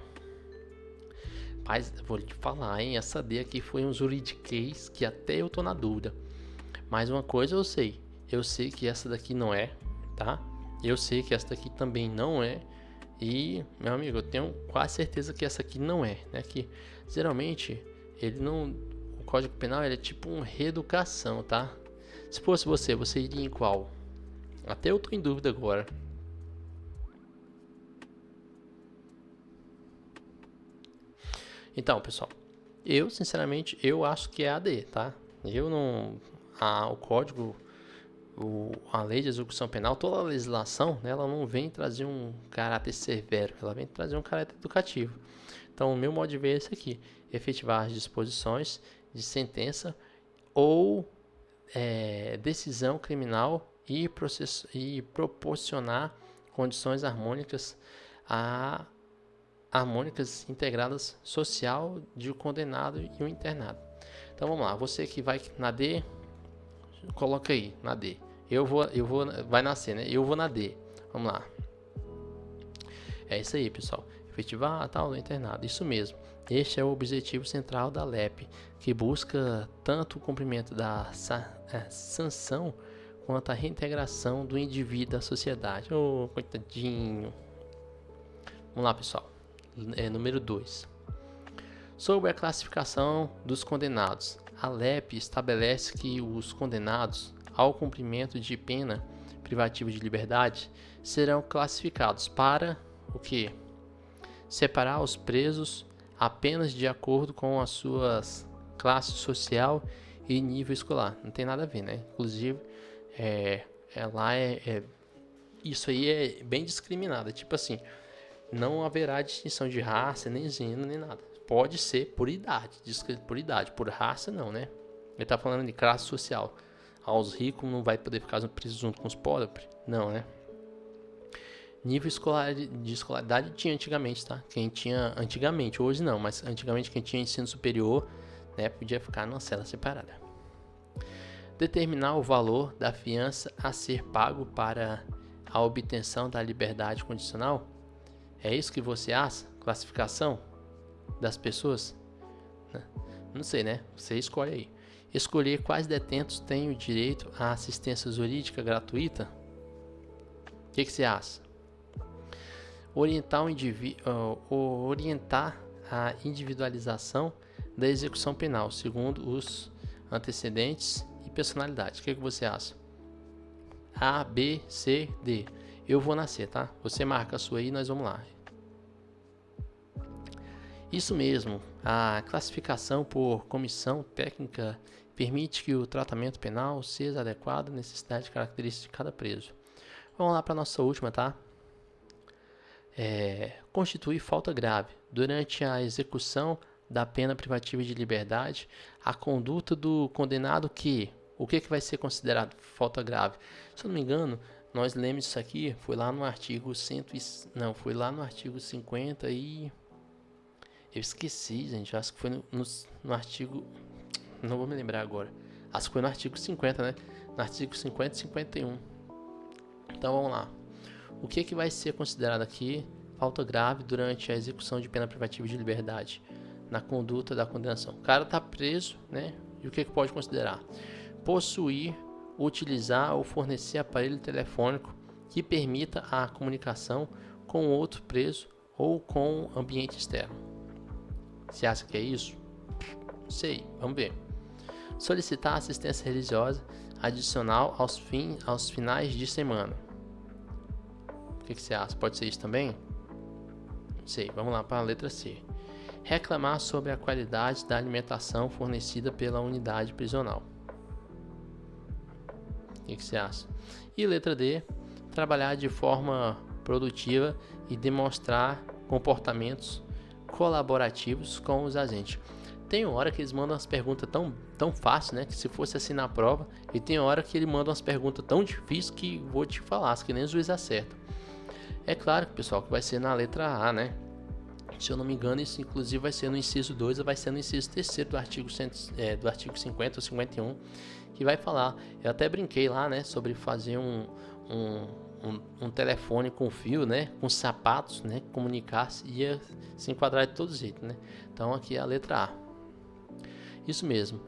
Mas vou te falar, hein? Essa D aqui foi um juridiquês que até eu tô na dúvida. Mas uma coisa eu sei que essa daqui não é, tá? Eu sei que essa daqui também não é. E, meu amigo, eu tenho quase certeza que essa aqui não é, né? Que geralmente o Código Penal ele é tipo uma reeducação, tá? Se fosse você iria em qual? Até eu tô em dúvida agora. Então, pessoal, eu sinceramente eu acho que é a D, tá? Eu não o código, a lei de execução penal, toda a legislação, né, ela não vem trazer um caráter severo, ela vem trazer um caráter educativo. Então, o meu modo de ver é esse aqui: efetivar as disposições de sentença ou decisão criminal e proporcionar condições harmônicas integradas social de o condenado e o internado. Então vamos lá, você que vai na D, coloca aí na D. Vai nascer, né? Eu vou na D. Vamos lá. É isso aí, pessoal. Efetivar tal do internado. Isso mesmo. Este é o objetivo central da LEP, que busca tanto o cumprimento da sanção quanto a reintegração do indivíduo à sociedade. Ô, coitadinho. Vamos lá, pessoal. Número 2. Sobre a classificação dos condenados, a LEP estabelece que os condenados ao cumprimento de pena privativa de liberdade serão classificados para o quê? Separar os presos apenas de acordo com as suas classes social e nível escolar. Não tem nada a ver, né? Inclusive, isso aí é bem discriminado. Tipo assim, não haverá distinção de raça, nem gênero, nem nada. Pode ser por idade, por raça não, né? Ele tá falando de classe social. Aos ricos não vai poder ficar preso junto com os pobres? Não, né? Nível de escolaridade tinha antigamente, tá? Quem tinha antigamente, hoje não, mas antigamente quem tinha ensino superior, né, podia ficar numa cela separada. Determinar o valor da fiança a ser pago para a obtenção da liberdade condicional. É isso que você acha? Classificação das pessoas? Não sei, né? Você escolhe aí. Escolher quais detentos têm o direito à assistência jurídica gratuita. O que você acha? Orientar a individualização da execução penal, segundo os antecedentes e personalidade. O que você acha? A, B, C, D. Eu vou na C, tá? Você marca a sua aí e nós vamos lá. Isso mesmo, a classificação por comissão técnica permite que o tratamento penal seja adequado à necessidade e características de cada preso. Vamos lá para a nossa última, tá? Constitui falta grave. Durante a execução da pena privativa de liberdade, a conduta do condenado o que vai ser considerado falta grave? Se eu não me engano, nós lemos isso aqui, foi lá no artigo 50 e... Eu esqueci, gente, acho que foi no artigo... Não vou me lembrar agora. Acho que foi no artigo 50, né? No artigo 50 e 51. Então vamos lá. O que vai ser considerado aqui falta grave durante a execução de pena privativa de liberdade na conduta da condenação? O cara está preso, né? E o que pode considerar? Possuir, utilizar ou fornecer aparelho telefônico que permita a comunicação com outro preso ou com ambiente externo. Você acha que é isso? Sei, vamos ver. Solicitar assistência religiosa adicional aos finais de semana. O que você acha? Pode ser isso também? Sei, vamos lá para a letra C. Reclamar sobre a qualidade da alimentação fornecida pela unidade prisional. O que você acha? E letra D. Trabalhar de forma produtiva e demonstrar comportamentos colaborativos com os agentes. Tem hora que eles mandam umas perguntas tão fáceis, né? Que se fosse assim na prova. E tem hora que ele manda umas perguntas tão difíceis que vou te falar, que nem o juiz acerta. É claro, pessoal, que vai ser na letra A, né? Se eu não me engano, isso inclusive vai ser no inciso 2 ou vai ser no inciso 3º do artigo 50 ou 51, que vai falar. Eu até brinquei lá, né? Sobre fazer um telefone com fio, né? Com sapatos, né? Comunicar-se, ia se enquadrar de todo jeito, né? Então aqui é a letra A. Isso mesmo.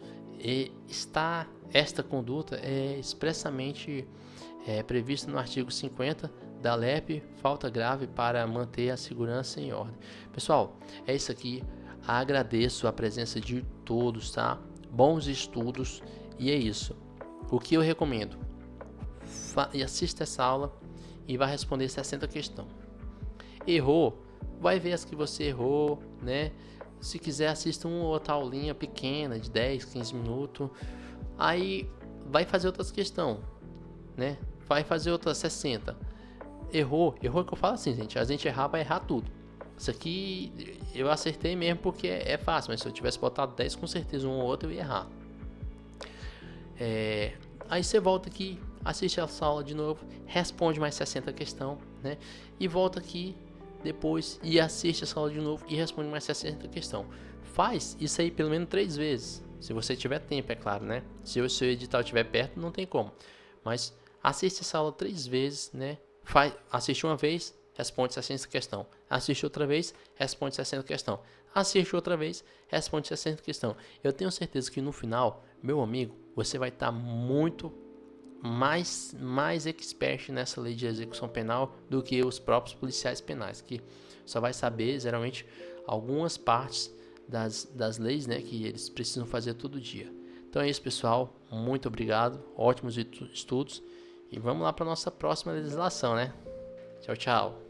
Esta conduta é expressamente prevista no artigo 50 da LEP, falta grave para manter a segurança em ordem. Pessoal, é isso aqui. Agradeço a presença de todos, tá? Bons estudos e é isso. O que eu recomendo? Assista essa aula e vai responder 60 questões. Errou? Vai ver as que você errou, né? Se quiser, assista uma ou outra aulinha pequena de 10, 15 minutos. Aí vai fazer outras questões, né? Vai fazer outras 60. Errou que eu falo assim, gente. A gente errar, vai errar tudo. Isso aqui eu acertei mesmo porque é fácil, mas se eu tivesse botado 10, com certeza um ou outro eu ia errar. Aí você volta aqui, assiste essa aula de novo, responde mais 60 questões, né? E volta aqui depois e assiste essa aula de novo e responde mais 60 questões. Faz isso aí pelo menos 3 vezes, se você tiver tempo, é claro, né? Se o seu edital estiver perto, não tem como. Mas assiste essa aula 3 vezes, né? Assiste uma vez, responde 60 questões. Assiste outra vez, responde 60 questões. Assiste outra vez, responde 60 questões. Eu tenho certeza que no final, meu amigo, você vai estar muito mais expert nessa lei de execução penal do que os próprios policiais penais, que só vai saber, geralmente, algumas partes das leis, né, que eles precisam fazer todo dia. Então é isso, pessoal. Muito obrigado. Ótimos estudos. E vamos lá para a nossa próxima legislação, né? Tchau, tchau.